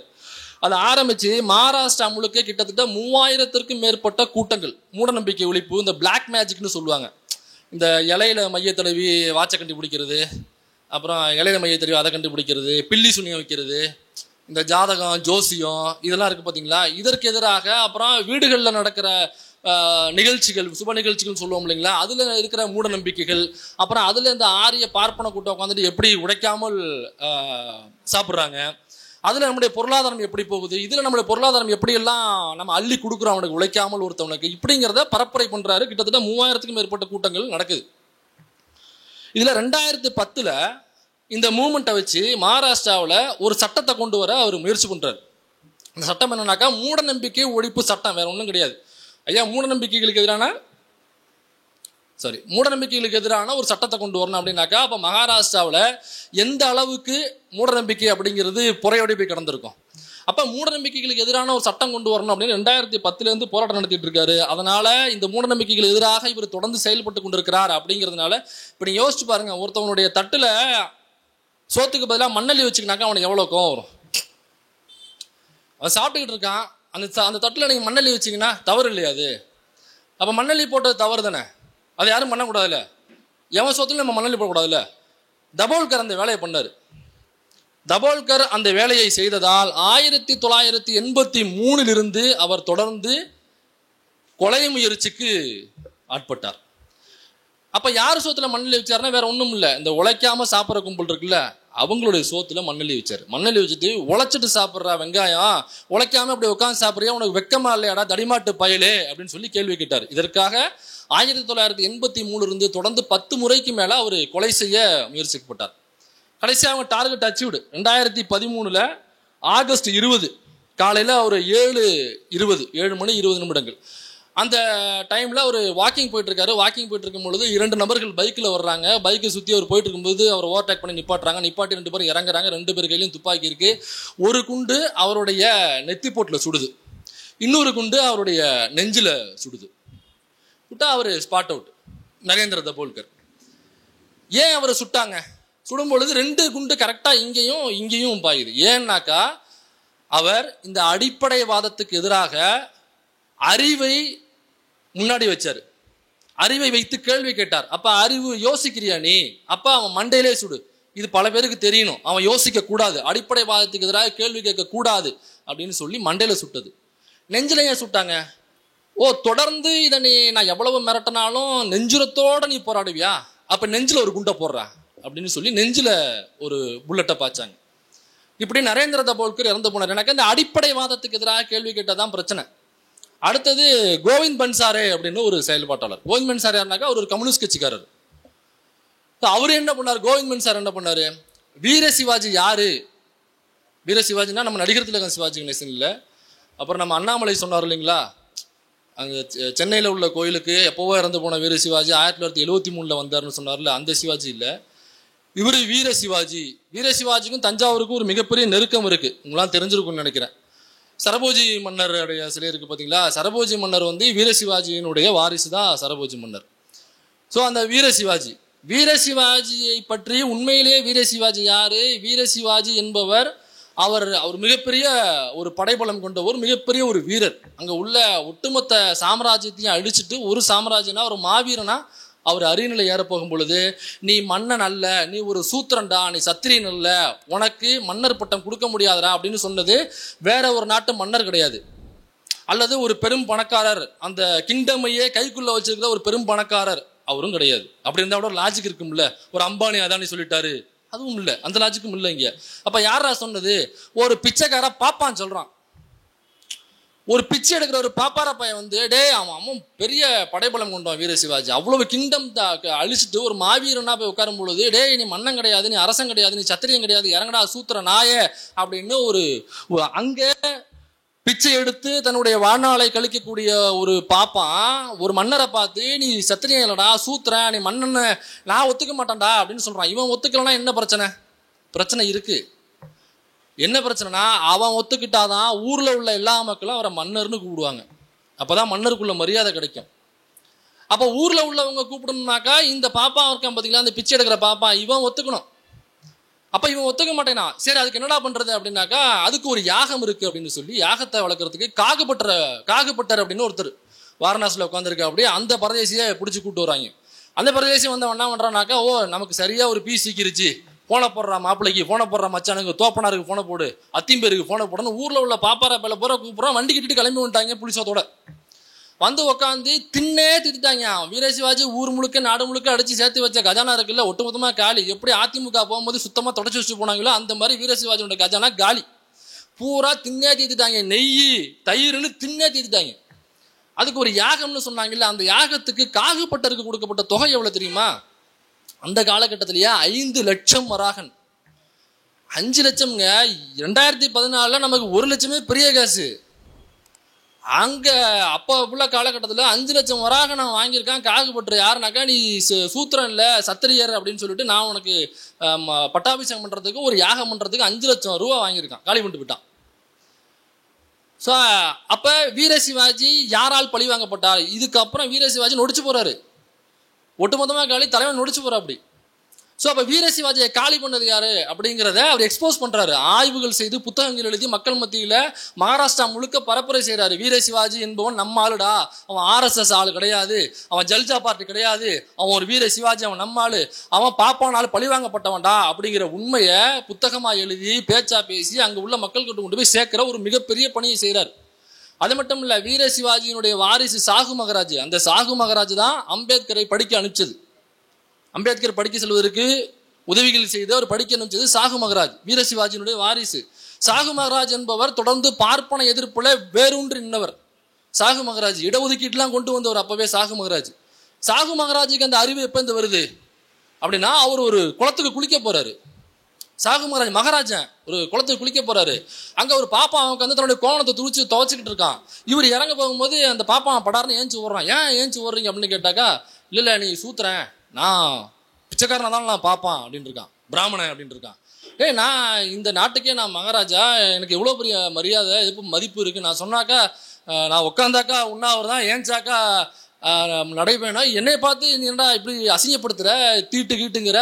அதை ஆரம்பிச்சு மகாராஷ்டிரா முழுக்க கிட்டத்தட்ட 3000த்திற்கும் மேற்பட்ட கூட்டங்கள் மூட நம்பிக்கை ஒழிப்பு, இந்த பிளாக் மேஜிக்னு சொல்லுவாங்க. இந்த இலையில மைய தடவி வாட்சை கண்டுபிடிக்கிறது, அப்புறம் இலையில மைய தடவி அதை கண்டுபிடிக்கிறது, பில்லி சுனியம் வைக்கிறது, இந்த ஜாதகம் ஜோசியம் இதெல்லாம் இருக்கு பார்த்தீங்களா. இதற்கு எதிராக அப்புறம் வீடுகளில் நடக்கிற நிகழ்ச்சிகள், சுப நிகழ்ச்சிகள் சொல்லுவோம் இல்லைங்களா, அதுல இருக்கிற மூட நம்பிக்கைகள், அப்புறம் அதுல இந்த ஆரிய பார்ப்பன கூட்டம் உட்காந்துட்டு எப்படி உடைக்காமல் சாப்பிட்றாங்க, அதுல நம்முடைய பொருளாதாரம் எப்படி போகுது, இதுல நம்மளுடைய பொருளாதாரம் எப்படி எல்லாம் நம்ம அள்ளி கொடுக்குறோம் அவனுக்கு உழைக்காமல் ஒருத்தவனுக்கு, இப்படிங்கிறத பரப்புரை பண்றாரு. கிட்டத்தட்ட 3000த்துக்கும் மேற்பட்ட கூட்டங்கள் நடக்குது. இதுல 2010 இந்த மூவ்மெண்ட்டை வச்சு மகாராஷ்டிராவில் ஒரு சட்டத்தை கொண்டு வர அவர் முயற்சி பண்றாரு. இந்த சட்டம் என்னன்னாக்கா மூட நம்பிக்கை ஒழிப்பு சட்டம், வேற ஒன்றும் கிடையாது. ஐயா மூட நம்பிக்கைகளுக்கு எதிரான ஒரு சட்டத்தை கொண்டு வரணும் அப்படின்னாக்கா அப்ப மகாராஷ்டிராவில் எந்த அளவுக்கு மூட நம்பிக்கை அப்படிங்கிறது புறையோடி போய் கிடந்திருக்கும். அப்ப மூட நம்பிக்கைகளுக்கு எதிரான ஒரு சட்டம் கொண்டு வரணும் அப்படின்னு 2010 போராட்டம் நடத்திட்டு இருக்காரு. அதனால இந்த மூட நம்பிக்கைகள் எதிராக இவர் தொடர்ந்து செயல்பட்டு கொண்டிருக்கிறார். அப்படிங்கிறதுனால இப்ப நீ யோசிச்சு பாருங்க, ஒருத்தவனுடைய தட்டுல சோத்துக்கு பதிலாக மண்ணள்ளி வச்சுக்கினாக்கா அவனுக்கு எவ்வளவு கோவம் வரும். அவன் சாப்பிட்டுக்கிட்டு இருக்கான், அந்த தட்டுல நீங்க மண்ணள்ளி வச்சீங்கன்னா தவறு இல்லையா? அது அப்ப மண்ணள்ளி போட்டது தவறு தானே, அது யாரும் பண்ணக்கூடாதுல்ல. எவன் சொத்துல நம்ம மண்ணள்ளி போடக்கூடாதுல்ல. தபோல்கர் அந்த வேலையை பண்ணாரு. தபோல்கர் அந்த வேலையை செய்ததால் 1983 அவர் தொடர்ந்து கொலை முயற்சிக்கு ஆட்பட்டார். அப்ப யார் சோத்துல மண்ணெல்லி வச்சாருன்னா வேற ஒண்ணும் இல்ல, இந்த உழைக்காம சாப்பிட்ற கும்பல் இருக்குல்ல அவங்களுடைய சோத்துல மண்ணெல்லி வச்சாரு. மண்ணெல்லி வச்சுட்டு உழைச்சிட்டு சாப்பிட்ற வெங்காயம் உழைக்காம அப்படி உட்காந்து சாப்பிட்றியா, உனக்கு வெக்கமா இல்லையாடா தடிமாட்டு பயலே அப்படின்னு சொல்லி கேள்வி கேட்டார். இதற்காக 1983 தொடர்ந்து 10 முறைக்கு மேல அவர் கொலை செய்ய முயற்சிக்கப்பட்டார். கடைசியாக அவங்க டார்கெட் அச்சீவ்டு. 2013 ஆகஸ்ட் 20 காலையில ஒரு 7 மணி 20 நிமிடங்கள் அந்த டைம்ல ஒரு வாக்கிங் போயிட்டு இருக்காரு. வாக்கிங் போயிட்டு இருக்கும் பொழுது 2 நபர்கள் பைக்ல வர்றாங்க. பைக்கை சுத்தி அவர் போயிட்டு இருக்கும்போது அவர் ஓவர்டேக் பண்ணி நிப்பாட்டுறாங்க. நிப்பாட்டி 2 பேர் இறங்குறாங்க. 2 பேர் கையிலும் துப்பாக்கி இருக்கு. ஒரு குண்டு அவருடைய நெத்தி போட்டுல சுடுது, இன்னொரு குண்டு அவருடைய நெஞ்சில சுடுது. சுட்டா அவரு ஸ்பாட் அவுட். நரேந்திர தபோல்கர். ஏன் அவரை சுட்டாங்க? சுடும் பொழுது 2 குண்டு கரெக்டா இங்கேயும் பாயுது. ஏன்னாக்கா அவர் இந்த அடிப்படைவாதத்துக்கு எதிராக அறிவை முன்னாடி வச்சாரு. அறிவை வைத்து கேள்வி கேட்டார். அப்ப அறிவு யோசிக்கிறியா நீ? அப்ப அவன் மண்டையிலே சுடு. இது பல பேருக்கு தெரியணும். அவன் யோசிக்க கூடாது, அடிப்படைவாதத்துக்கு எதிராக கேள்வி கேட்க கூடாது அப்படின்னு சொல்லி மண்டையில சுட்டது. நெஞ்சில ஏன் சுட்டாங்க? தொடர்ந்து இதை நான் எவ்வளவு மிரட்டினாலும் நெஞ்சுரத்தோட நீ போராடுவியா, அப்ப நெஞ்சில ஒரு குண்டை போடுற அப்படின்னு சொல்லி நெஞ்சில ஒரு புல்லட்டை பாய்ச்சாங்க. இப்படி நரேந்திர தபோல்கர் இறந்து போனார். எனக்கு இந்த அடிப்படைவாதத்துக்கு எதிராக கேள்வி கேட்டதான் பிரச்சனை. அடுத்தது கோவிந்த் பன்சாரே அப்படின்னு ஒரு செயல்பாட்டாளர். கோவிந்த் பன்சாரே யாருனாக்கா அவர் ஒரு கம்யூனிஸ்ட் கட்சிக்காரர். அவரு என்ன பண்ணார்? கோவிந்த் பன்சார் என்ன பண்ணாரு? வீர சிவாஜி யாரு? வீர சிவாஜினா நம்ம நடிகர் திலகம் சிவாஜி கணேசன் இல்லை. அப்புறம் நம்ம அண்ணாமலை சொன்னார் இல்லைங்களா, அங்கே சென்னையில் உள்ள கோயிலுக்கு எப்போவோ இறந்து போன வீர சிவாஜி 1973 வந்தார்னு சொன்னார்ல, அந்த சிவாஜி இல்லை. இவர் வீர சிவாஜி. வீர சிவாஜிக்கும் தஞ்சாவூருக்கும் ஒரு மிகப்பெரிய நெருக்கம் இருக்கு, உங்களாம் தெரிஞ்சிருக்கும்னு நினைக்கிறேன். சரபோஜி மன்னருடைய சிலை இருக்கு பார்த்தீங்களா, சரபோஜி மன்னர் வீர சிவாஜியினுடைய வாரிசு தான் சரபோஜி மன்னர். ஸோ அந்த வீர சிவாஜி, வீர சிவாஜியை பற்றி உண்மையிலேயே வீர சிவாஜி யாரு? வீர சிவாஜி என்பவர் அவர் மிகப்பெரிய ஒரு படைபலம் கொண்ட ஒரு மிகப்பெரிய ஒரு வீரர். அங்க உள்ள ஒட்டுமொத்த சாம்ராஜ்யத்தையும் அழிச்சிட்டு ஒரு சாம்ராஜ்யனா ஒரு மாவீரனா அவர் அரியணையில ஏற போகும் பொழுது, நீ மன்னன் அல்ல, நீ ஒரு சூத்திரன்டா, நீ சத்திரியன் அல்ல, உனக்கு மன்னர் பட்டம் கொடுக்க முடியாதரா அப்படின்னு சொன்னது வேற ஒரு நாட்டு மன்னர் கிடையாது, அல்லது ஒரு பெரும் பணக்காரர், அந்த கிங்டமையே கைக்குள்ள வச்சிருக்கிற ஒரு பெரும் பணக்காரர் அவரும் கிடையாது. அப்படி இருந்தா கூட ஒரு லாஜிக் இருக்கும்ல, ஒரு அம்பானி அதானி சொல்லிட்டாரு, அதுவும் இல்லை, அந்த லாஜிக்கும் இல்லை இங்க. அப்ப யாரா சொன்னது? ஒரு பிச்சைக்கார பாப்பான்னு சொல்றான். ஒரு பிச்சை எடுக்கிற ஒரு பாப்பார பையன் அவன் பெரிய படைபலம் கொண்டான் வீர சிவாஜி, அவ்வளவு கிங்டம் அழிச்சிட்டு ஒரு மாவீரனா போய் உட்காரும் பொழுது, நீ மன்னன் கிடையாது, நீ அரசன் கிடையாது, நீ சத்திரியன் கிடையாது, இறங்கடா சூத்திர நாய அப்படின்னு ஒரு அங்க பிச்சை எடுத்து தன்னுடைய வாழ்நாளை கழிக்கக்கூடிய ஒரு பாப்பான் ஒரு மன்னரை பார்த்து, நீ சத்திரியன் இல்லடா, சூத்திரன், நீ மன்னன் நான் ஒத்துக்க மாட்டேன்டா அப்படின்னு சொல்றான். இவன் ஒத்துக்கலன்னா என்ன பிரச்சனை? பிரச்சனை இருக்கு. என்ன பிரச்சனைனா, அவன் ஒத்துக்கிட்டாதான் ஊர்ல உள்ள எல்லா மக்களும் அவரை மன்னர்னு கூப்பிடுவாங்க. அப்பதான் மன்னருக்குள்ள மரியாதை கிடைக்கும். அப்ப ஊர்ல உள்ளவங்க கூப்பிடணும்னாக்கா இந்த பாப்பா இருக்கான் பாத்தீங்களா, அந்த பிச்சை எடுக்கிற பாப்பா, இவன் ஒத்துக்கணும். அப்ப இவன் ஒத்துக்க மாட்டேனா, சரி அதுக்கு என்னடா பண்றது அப்படின்னாக்கா, அதுக்கு ஒரு யாகம் இருக்கு அப்படின்னு சொல்லி யாகத்தை வளர்க்கறதுக்கு காகுபட்டர் அப்படின்னு ஒருத்தர் வாரணாசியில் உட்காந்துருக்கா. அப்படியே அந்த பரதேசியை பிடிச்சி கூப்பிட்டு வராங்க. அந்த பரதேசி என்ன பண்றான்னாக்கா, நமக்கு சரியா ஒரு பீஸ் சீக்கிரிச்சு போனை போடுறா, மாப்பிள்ளைக்கு போனை போடுற, மச்சானுக்கு தோப்பனாருக்கு போனை போடு, அத்திம்பேருக்கு போனை போடணும், ஊர்ல உள்ள பாப்பார பேல பூரா கூப்பிடுறோம். வண்டி கட்டிட்டு கிளம்பி வந்துட்டாங்க புலிசத்தோட. உட்காந்து தின்னே திட்டாங்க. வீர சிவாஜி ஊர் முழுக்க நாடு முழுக்க அடிச்சு சேர்த்து வச்ச கஜானா இருக்குல்ல, ஒட்டுமொத்தமா காலி. எப்படி அதிமுக போகும்போது சுத்தமா தொடச்சு வச்சு போனாங்களோ அந்த மாதிரி வீர சிவாஜியோட கஜானா காலி. பூரா தின்னே தீத்துட்டாங்க. நெய் தயிர்னு தின்னே தீத்துட்டாங்க. அதுக்கு ஒரு யாகம்னு சொன்னாங்கல்ல, அந்த யாகத்துக்கு காகுப்பட்டருக்கு கொடுக்கப்பட்ட தொகை எவ்வளவு தெரியுமா? அந்த காலகட்டத்திலேயே 5 லட்சம் வராகன். 5 லட்சம்ங்க. 2014 நமக்கு 1 லட்சமே பெரிய காசு. அங்க அப்ப உள்ள காலகட்டத்தில் 5 லட்சம் வராக நான் வாங்கியிருக்கேன். காகுப்பட்டர் யாருனாக்கா, நீ சூத்திரன் இல்ல சத்திரியர் அப்படின்னு சொல்லிட்டு நான் உனக்கு பட்டாபிஷேகம் பண்றதுக்கு ஒரு யாகம் பண்றதுக்கு 5 லட்சம் ரூபா வாங்கியிருக்கான். காலி பண்ணிட்டு விட்டான். ஸோ அப்ப வீர சிவாஜி யாரால் பழி வாங்கப்பட்டார்? இதுக்கப்புறம் வீர சிவாஜி நொடிச்சு போறாரு. ஒட்டுமொத்தமாக காலி, தலைவன் நொடிச்சு போற அப்படி. ஸோ அப்போ வீர சிவாஜியை காலி பண்ணது யாரு அப்படிங்கிறத அவர் எக்ஸ்போஸ் பண்றாரு. ஆய்வுகள் செய்து புத்தகங்கள் எழுதி மக்கள் மத்தியில மகாராஷ்டிரா முழுக்க பரப்புரை செய்யறாரு. வீர சிவாஜி என்பவன் நம்ம ஆளுடா, அவன் RSS ஆளு கிடையாது, அவன் ஜல்ஜா பார்ட்டி கிடையாது, அவன் ஒரு வீர சிவாஜி, அவன் நம்ம ஆளு, அவன் பாப்பானால் பழிவாங்கப்பட்டவன்டா அப்படிங்கிற உண்மையை புத்தகமா எழுதி பேச்சா பேசி அங்க உள்ள மக்கள்கிட்ட கொண்டு போய் சேர்க்கிற ஒரு மிகப்பெரிய பணியை செய்யறாரு. அது மட்டும் இல்ல, வீர சிவாஜியினுடைய வாரிசு சாகு மகராஜ். அந்த சாகு மகராஜ் தான் அம்பேத்கரை படிக்க அனுப்பிச்சது. அம்பேத்கர் படிக்க செல்வதற்கு உதவிகள் செய்து அவர் படிக்க அனுப்பிச்சது சாகு மகராஜ், வீர சிவாஜியினுடைய வாரிசு. சாகு மகராஜ் என்பவர் தொடர்ந்து பார்ப்பன எதிர்ப்புல வேரூன்றி நின்றவர். சாகு மகராஜ் இடஒதுக்கீட்டுலாம் கொண்டு வந்தவர் அப்பவே சாகு மகராஜ். சாகு மகராஜுக்கு அந்த அறிவு எப்ப இருந்து வருது அப்படின்னா, அவர் ஒரு குளத்துக்கு குளிக்க போறாரு. சாகு மகாராஜன் ஒரு குளத்துக்கு குளிக்க போறாரு. அங்க ஒரு பாப்பா அவனுக்கு தன்னுடைய கோணத்தை துணிச்சு துவச்சிக்கிட்டு இருக்கான். இவர் இறங்க போகும்போது அந்த பாப்பா படார்னு ஏஞ்சி ஓடுறான். ஏன் ஏஞ்சி ஓடுறீங்க அப்படின்னு கேட்டாக்கா, இல்ல நீ சூத்துறேன், நான் பிச்சைக்காரனா தான் நான் பாப்பான் அப்படின்னு இருக்கான், பிராமணன் அப்படின்னு இருக்கான். நான் இந்த நாட்டுக்கே நான் மகாராஜா, எனக்கு எவ்வளோ பெரிய மரியாதை எப்போ மதிப்பு இருக்கு. நான் சொன்னாக்கா, நான் உட்காந்தாக்கா உண்ணாவர் தான், ஏஞ்சாக்கா நடைபெறணும். என்னை பார்த்து நீ என்னடா இப்படி அசிங்கப்படுத்துற, கீட்டுங்கிற,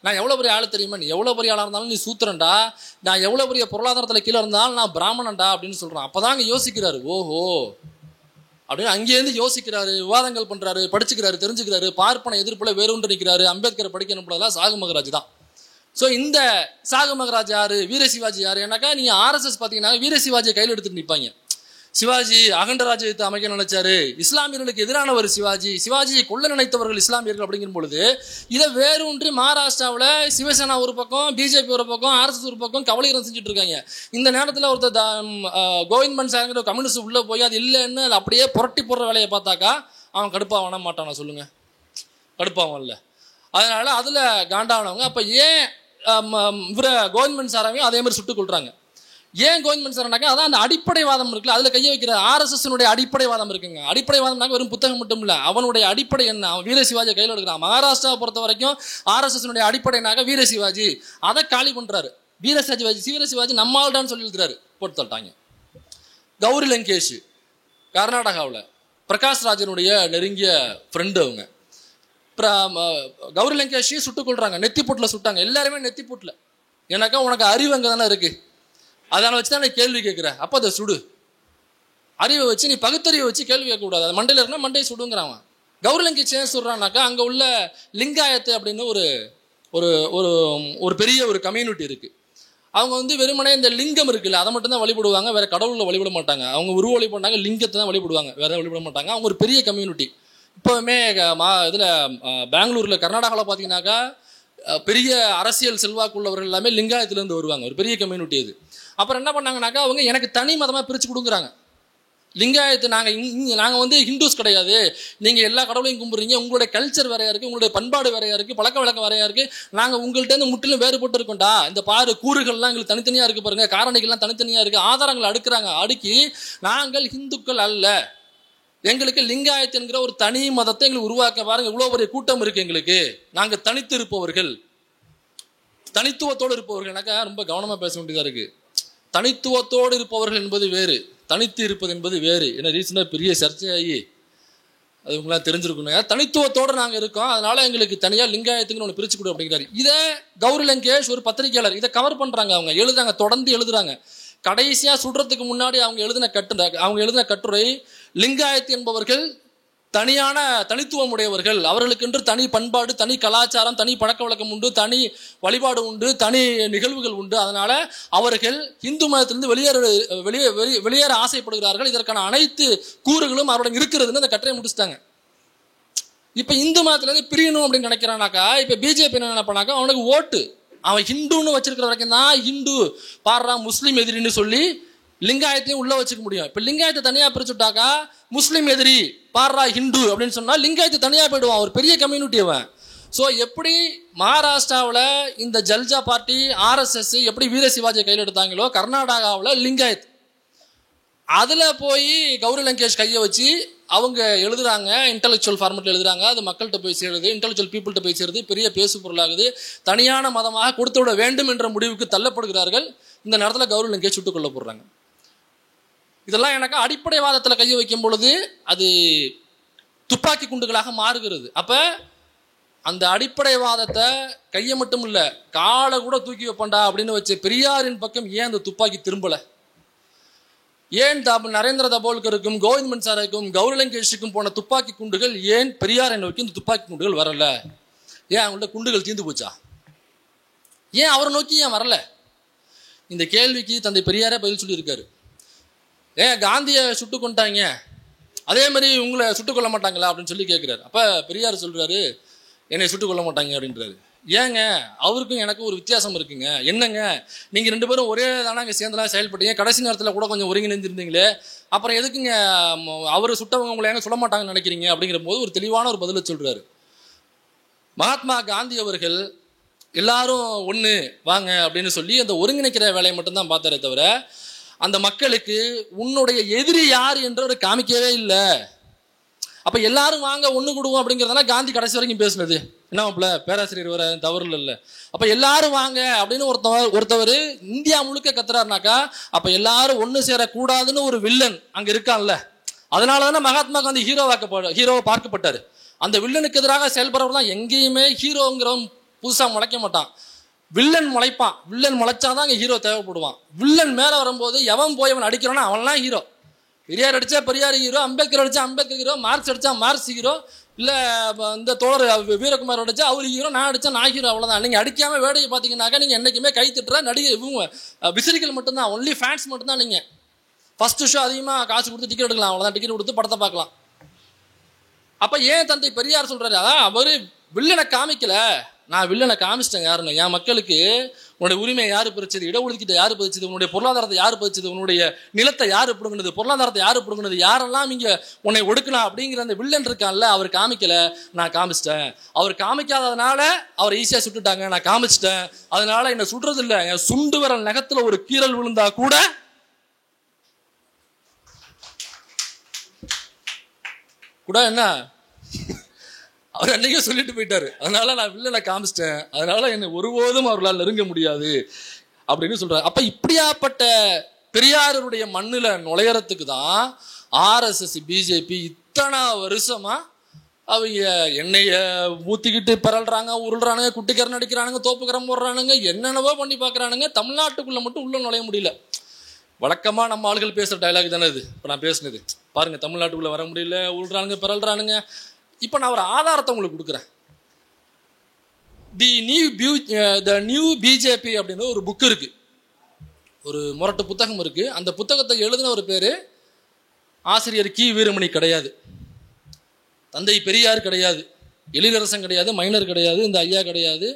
நான் எவ்வளோ பெரிய ஆளு தெரியுமா, நீ எவ்வளோ பெரிய ஆளாக இருந்தாலும் நீ சூத்திரன்டா, நான் எவ்வளோ பெரிய பொருளாதாரத்தில் கீழே இருந்தாலும் நான் பிராமணன்டா அப்படின்னு சொல்கிறான். அப்போதாங்க யோசிக்கிறாரு, ஓஹோ அப்படின்னு அங்கேருந்து யோசிக்கிறாரு, விவாதங்கள் பண்றாரு, படிச்சுக்கிறாரு, தெரிஞ்சுக்கிறாரு, பார்ப்பன எதிர்ப்புல வேறொன்று நிற்கிறாரு, அம்பேத்கரை படிக்க அனுப்புறதெல்லாம் சாகு மகராஜ் தான். ஸோ இந்த சாகு மகராஜ் யாரு, வீர சிவாஜி யாரு? ஏன்னாக்கா நீங்க ஆர்எஸ்எஸ் பார்த்தீங்கன்னா வீர சிவாஜியை கையில் எடுத்துட்டு நிற்பாங்க. சிவாஜி அகண்ட ராஜ்யத்தை அமைக்க நினைச்சாரு, இஸ்லாமியர்களுக்கு எதிரானவர் சிவாஜி, சிவாஜியை கொல்ல நினைத்தவர்கள் இஸ்லாமியர்கள் அப்படிங்கிற பொழுது இதை வேறொன்று மகாராஷ்டிராவில் சிவசேனா ஒரு பக்கம், பிஜேபி ஒரு பக்கம், ஆர்எஸ்எஸ் ஒரு பக்கம் கவலைகரம் செஞ்சுட்டு இருக்காங்க. இந்த நேரத்தில் ஒருத்தர் கோவிந்த் மன்சாங்கிற கம்யூனிஸ்ட் உள்ள போய் அது இல்லைன்னு அது அப்படியே புரட்டி போடுற வேலையை பார்த்தாக்கா அவன் கடுப்பாக வேண மாட்டானா சொல்லுங்க? கடுப்பாவன்ல. அதனால அதுல காண்டானவங்க அப்ப ஏன் இவர கோவிந்த் சாராவையும் அதே மாதிரி சுட்டுக் கொள்றாங்க. ஏன் கோவிந்த் சாரானாக்கா அதான் அந்த அடிப்படைவாதம் இருக்குல்ல, அதுல கையை வைக்கிற ஆர்எஸ்எஸ் அடிப்படைவாதம் இருக்குங்க. அடிப்படைவாதம்னாக்க வெறும் புத்தகம் மட்டும் இல்ல, அவனுடைய அடிப்படை என்ன, அவன் வீர சிவாஜி கையில் எடுக்கிறான். மகாராஷ்டிரா பொறுத்த வரைக்கும் ஆர்எஸ்எஸ் அடிப்படைனாக்க வீர சிவாஜி, அதை காலி பண்றாரு. வீர சிவாஜி நம்மால்டான்னு சொல்லி எழுதுறாரு, போட்டு தள்ளிட்டாங்க. கௌரி லங்கேஷ் கர்நாடகாவில் பிரகாஷ் ராஜனுடைய நெருங்கிய ஃப்ரெண்டு அவங்க. கௌரி லங்கேஷையும் சுட்டுக் கொள்றாங்க, நெத்தி போட்டுல சுட்டாங்க. எல்லாருமே நெத்தி போட்டுல. ஏன்னாக்கா உனக்கு அறிவு அங்கே தானே இருக்கு, அதனால வச்சுதான் நீ கேள்வி கேட்கிற. அப்ப அதை சுடு. அறிவை வச்சு நீ பகுத்தறிவை வச்சு கேள்வி கேட்க கூடாது. அது மண்டையில இருந்தா மண்டையை சுடுங்கிறான். கௌரி லங்கேஷ் ஏன் சொல்றான்னாக்கா அங்க உள்ள லிங்காயத்து அப்படின்னு ஒரு பெரிய ஒரு கம்யூனிட்டி இருக்கு. அவங்க வெறுமனே இந்த லிங்கம் இருக்குல்ல அதை மட்டும் தான் வழிபடுவாங்க, வேற கடவுளை வழிபட மாட்டாங்க. அவங்க உருவ வழிபடுறாங்க, லிங்கத்தை தான் வழிபடுவாங்க, வேற வழிபட மாட்டாங்க. அவங்க ஒரு பெரிய கம்யூனிட்டி. இப்போவுமே இதில் பெங்களூரில் கர்நாடகாவில் பார்த்தீங்கன்னாக்கா பெரிய அரசியல் செல்வாக்கு உள்ளவர்கள் எல்லாமே லிங்காயத்துலேருந்து வருவாங்க, ஒரு பெரிய கம்யூனிட்டி இது. அப்புறம் என்ன பண்ணாங்கனாக்கா அவங்க எனக்கு தனி மதமாக பிரித்து கொடுக்குறாங்க. லிங்காயத்து நாங்கள் ஹிந்துஸ் கிடையாது, நீங்கள் எல்லா கடவுளையும் கும்பிட்றீங்க, உங்களுடைய கல்ச்சர் வேறையா இருக்குது, உங்களுடைய பண்பாடு வேறையா இருக்குது, பழக்க வழக்கம் வேறையா இருக்குது, நாங்கள் உங்கள்கிட்ட முற்றிலும் வேறுபட்டு இருக்கோம்டா. இந்த பாரு கூறுகள்லாம் எங்களுக்கு தனித்தனியாக இருக்குது பாருங்க, காரணிகள்லாம் தனித்தனியாக இருக்குது, ஆதாரங்களை அடுக்கி நாங்கள் ஹிந்துக்கள் அல்ல, எங்களுக்கு லிங்காயத்து என்கிற ஒரு தனி மதத்தை எங்களுக்கு உருவாக்க பாருங்க, இவ்வளவு பெரிய கூட்டம் இருக்கு எங்களுக்கு, நாங்க தனித்து இருப்பவர்கள், தனித்துவத்தோடு இருப்பவர்கள்னாக்கா ரொம்ப கவனமா பேச வேண்டியதா இருக்கு. தனித்துவத்தோடு இருப்பவர்கள் என்பது வேறு, தனித்து இருப்பது என்பது வேறு. ஏன்னா ரீசெண்டாக பெரிய சர்ச்சையாகி அது உங்களாம் தெரிஞ்சிருக்கணும். தனித்துவத்தோடு நாங்கள் இருக்கோம், அதனால எங்களுக்கு தனியாக லிங்காயத்துக்குன்னு ஒன்று பிரிச்சு கொடு அப்படிங்கிறாரு. இதை கௌரி லங்கேஷ் ஒரு பத்திரிகையாளர் இதை கவர் பண்றாங்க, அவங்க எழுதுறாங்க, தொடர்ந்து எழுதுறாங்க. கடைசியா சுடுறதுக்கு முன்னாடி அவங்க எழுதின கட்டுரை லிங்காயத்து என்பவர்கள் தனியான தனித்துவம் உடையவர்கள், அவர்களுக்கென்று தனி பண்பாடு, தனி கலாச்சாரம், தனி பழக்க வழக்கம் உண்டு, தனி வழிபாடு உண்டு, தனி நிகழ்வுகள் உண்டு, அதனால அவர்கள் இந்து மதத்திலிருந்து வெளியேற ஆசைப்படுகிறார்கள், இதற்கான அனைத்து கூறுகளும் அவருடன் இருக்கிறதுன்னு அந்த கட்டுரையை முடிச்சுட்டாங்க. இப்ப இந்து மதத்திலிருந்து பிரியணும் அப்படின்னு நினைக்கிறானாக்கா இப்ப பிஜேபி என்ன நினைப்பானாக்கா அவனுக்கு ஓட்டு, அவன் ஹிந்துன்னு வச்சிருக்கிற வரைக்கும் தான் ஹிந்து பாடுறா முஸ்லீம் எதிரின்னு சொல்லி லிங்காயத்தையும் உள்ள வச்சுக்க முடியும். இப்ப லிங்காயத்தை தனியா பிரிச்சுட்டாக்கா முஸ்லீம் எதிரி பாடுறா ஹிந்து அப்படின்னு சொன்னா லிங்காயத்தை தனியா போயிடுவான், ஒரு பெரிய கம்யூனிட்டி அவன். ஸோ எப்படி மகாராஷ்டிராவில் இந்த ஜல்ஜா பார்ட்டி ஆர்எஸ்எஸ் எப்படி வீர சிவாஜியை கையில் எடுத்தாங்களோ கர்நாடகாவில் லிங்காயத் அதில் போய் கௌரி லங்கேஷ் கையை வச்சு அவங்க எழுதுறாங்க, இன்டலெக்சுவல் ஃபார்மெட்டில் எழுதுறாங்க, அது மக்கள்கிட்ட போய் சேருது, இன்டலெக்சுவல் பீப்புள்கிட்ட போய் சேருது, பெரிய பேசு பொருளாகுது, தனியான மதமாக கொடுத்து விட வேண்டும் என்ற முடிவுக்கு தள்ளப்படுகிறார்கள். இந்த நேரத்தில் கௌரி லங்கேஷ் சுட்டுக் கொல்லப்படுறாங்க. இதெல்லாம் எனக்கு அடிப்படைவாதத்தில் கையை வைக்கும் பொழுது அது துப்பாக்கி குண்டுகளாக மாறுகிறது. அப்ப அந்த அடிப்படைவாதத்தை கையை மட்டும் இல்ல காலை கூட தூக்கி வைப்பண்டா அப்படின்னு வச்ச பெரியாரின் பக்கம் ஏன் அந்த துப்பாக்கி திரும்பல? ஏன் நரேந்திர தபோல்கருக்கும் கோவிந்த் மன்சாருக்கும் கௌரி லங்கேஷுக்கும் போன துப்பாக்கி குண்டுகள் ஏன் பெரியாரை நோக்கி இந்த துப்பாக்கி குண்டுகள் வரல? ஏன் அவங்கள்ட்ட குண்டுகள் தீர்ந்து போச்சா? ஏன் அவரை நோக்கி ஏன் வரல? இந்த கேள்விக்கு தந்தை பெரியாரே பதில் சொல்லி இருக்காரு. ஏன் காந்தியை சுட்டு கொண்டாங்க, அதே மாதிரி உங்களை சுட்டுக் கொள்ள மாட்டாங்களா அப்படின்னு சொல்லி கேட்கிறாரு. அப்ப பெரியார் சொல்றாரு என்னை சுட்டுக் கொள்ள மாட்டாங்க அப்படின்றாரு. ஏங்க, அவருக்கும் எனக்கும் ஒரு வித்தியாசம் இருக்குங்க. என்னங்க, நீங்க ரெண்டு பேரும் ஒரே தானே அங்கே சேர்ந்தலாம் செயல்பட்டீங்க, கடைசி நேரத்தில் கூட கொஞ்சம் ஒருங்கிணைந்திருந்தீங்களே, அப்புறம் எதுக்குங்க அவரு சுட்டவங்க உங்களை ஏங்க சுட மாட்டாங்கன்னு நினைக்கிறீங்க அப்படிங்கிற போது ஒரு தெளிவான ஒரு பதிலை சொல்றாரு. மகாத்மா காந்தி அவர்கள் எல்லாரும் ஒன்று வாங்க அப்படின்னு சொல்லி அந்த ஒருங்கிணைக்கிற வேலையை மட்டும்தான் பார்த்தாரே தவிர அந்த மக்களுக்கு உன்னுடைய எதிரி யார் என்று ஒரு காமிக்கவே இல்லை. அப்ப எல்லாரும் வாங்க ஒண்ணு கூடுவோம் அப்படிங்கிறதுனால காந்தி கடைசி வரைக்கும் பேசுனது என்ன பேராசிரியர் வர தவறு இல்லை. அப்ப எல்லாரும் வாங்க அப்படின்னு ஒருத்தவர் இந்தியா முழுக்க கத்துறாருனாக்கா அப்ப எல்லாரும் ஒண்ணு சேரக்கூடாதுன்னு ஒரு வில்லன் அங்க இருக்கான்ல, அதனாலதானே மகாத்மா காந்தி ஹீரோவை பார்க்கப்பட்டாரு. அந்த வில்லனுக்கு எதிராக செயல்படுறவர் தான் எங்கேயுமே ஹீரோங்கிறவன் புதுசா முளைக்க மாட்டான், வில்லன் முளைப்பான். வில்லன் முளைச்சாதான் அங்கே ஹீரோ தேவைப்படுவான். வில்லன் மேலே வரும்போது எவன் போய் அவன் அடிக்கிறானோ அவன்லாம் ஹீரோ. பெரியார் அடிச்சா பெரியார் ஹீரோ, அம்பேத்கர் அடிச்சா அம்பேத்கர் ஹீரோ, மார்க்ஸ் அடிச்சா மார்க்ஸ் ஹீரோ, இல்லை இந்த தோழர் வீரகுமார் அடிச்சா அவர் ஹீரோ, நான் அடிச்சா நான் ஹீரோ, அவ்வளோதான். நீங்கள் அடிக்காம வேலையை பார்த்தீங்கன்னாக்கா நீங்கள் என்றைக்குமே கை திட்டுற நடிகை இவங்க விசிறிகள் மட்டும்தான், ஒன்லி ஃபேன்ஸ் மட்டும்தான். நீங்கள் ஃபர்ஸ்ட் ஷோ அதிகமாக காசு கொடுத்து டிக்கெட் எடுக்கலாம், அவ்வளோதான். டிக்கெட் கொடுத்து படத்தை பார்க்கலாம். அப்போ ஏன் தந்தை பெரியார் சொல்கிறாரு, அதான் அவர் வில்லனை காமிக்கல, நான் வில்லனை காமிச்சிட்டேன். யாருன்னு, என் மக்களுக்கு உன்னுடைய உரிமையை யார் பறிச்சது, இடஒதுக்கீட்டை யார் பறிச்சது, உன்னுடைய பொருளாதாரத்தை யார் பறிச்சது, உன்னுடைய நிலத்தை யார் பிடுங்கினது, பொருளாதாரத்தை யார் பிடுங்கினது, யாரெல்லாம் இங்கே உன்னை ஒடுக்கலாம் அப்படிங்கிற அந்த வில்லன் இருக்கான்ல, அவர் காமிக்கல, நான் காமிச்சிட்டேன். அவர் காமிக்காததுனால அவர் ஈஸியாக சுட்டுட்டாங்க, நான் காமிச்சிட்டேன். அதனால என்னை சுடுறது இல்லை, என் சுண்டு விரல் நகத்தில் ஒரு கீறல் விழுந்தா கூட என்ன அவர் அன்னைக்கே சொல்லிட்டு போயிட்டாரு. அதனால நான் வில்லனை காமிச்சிட்டேன், அதனால என்னை ஒருபோதும் அவர்களால் நெருங்க முடியாது அப்படின்னு சொல்றாரு. அப்ப இப்படியாப்பட்ட பெரியாருடைய மண்ணில் நுழையறதுக்கு தான் ஆர்எஸ்எஸ் பிஜேபி இத்தனை வருஷமா அவங்க எண்ணெய ஊத்திக்கிட்டு பிறல்றாங்க, உருள்றானுங்க, குட்டிக்கரம் அடிக்கிறானுங்க, தோப்புக்கரம் போடுறானுங்க, என்னென்னவோ பண்ணி பார்க்குறானுங்க. தமிழ்நாட்டுக்குள்ள மட்டும் உள்ள நுழைய முடியல. வழக்கமாக நம்ம ஆளுகள் பேசுகிற டைலாக் தானே இது. இப்போ நான் பேசுனது பாருங்க, தமிழ்நாட்டுக்குள்ளே வர முடியல, உள்றானுங்க, பிறல்றானுங்க. இப்போ நான் ஒரு ஆதாரத்தை உங்களுக்கு கொடுக்குறேன். த நியூ பிஜேபி அப்படின்னு ஒரு புக் இருக்கு, ஒரு முரட்டு புத்தகம் இருக்கு. அந்த புத்தகத்தை எழுதின ஒரு பேர் ஆசிரியர் கி வீரமணி கிடையாது, தந்தை பெரியார் கிடையாது, எழிலரசன் கிடையாது, மைனர் கிடையாது, இந்த ஐயா கிடையாது,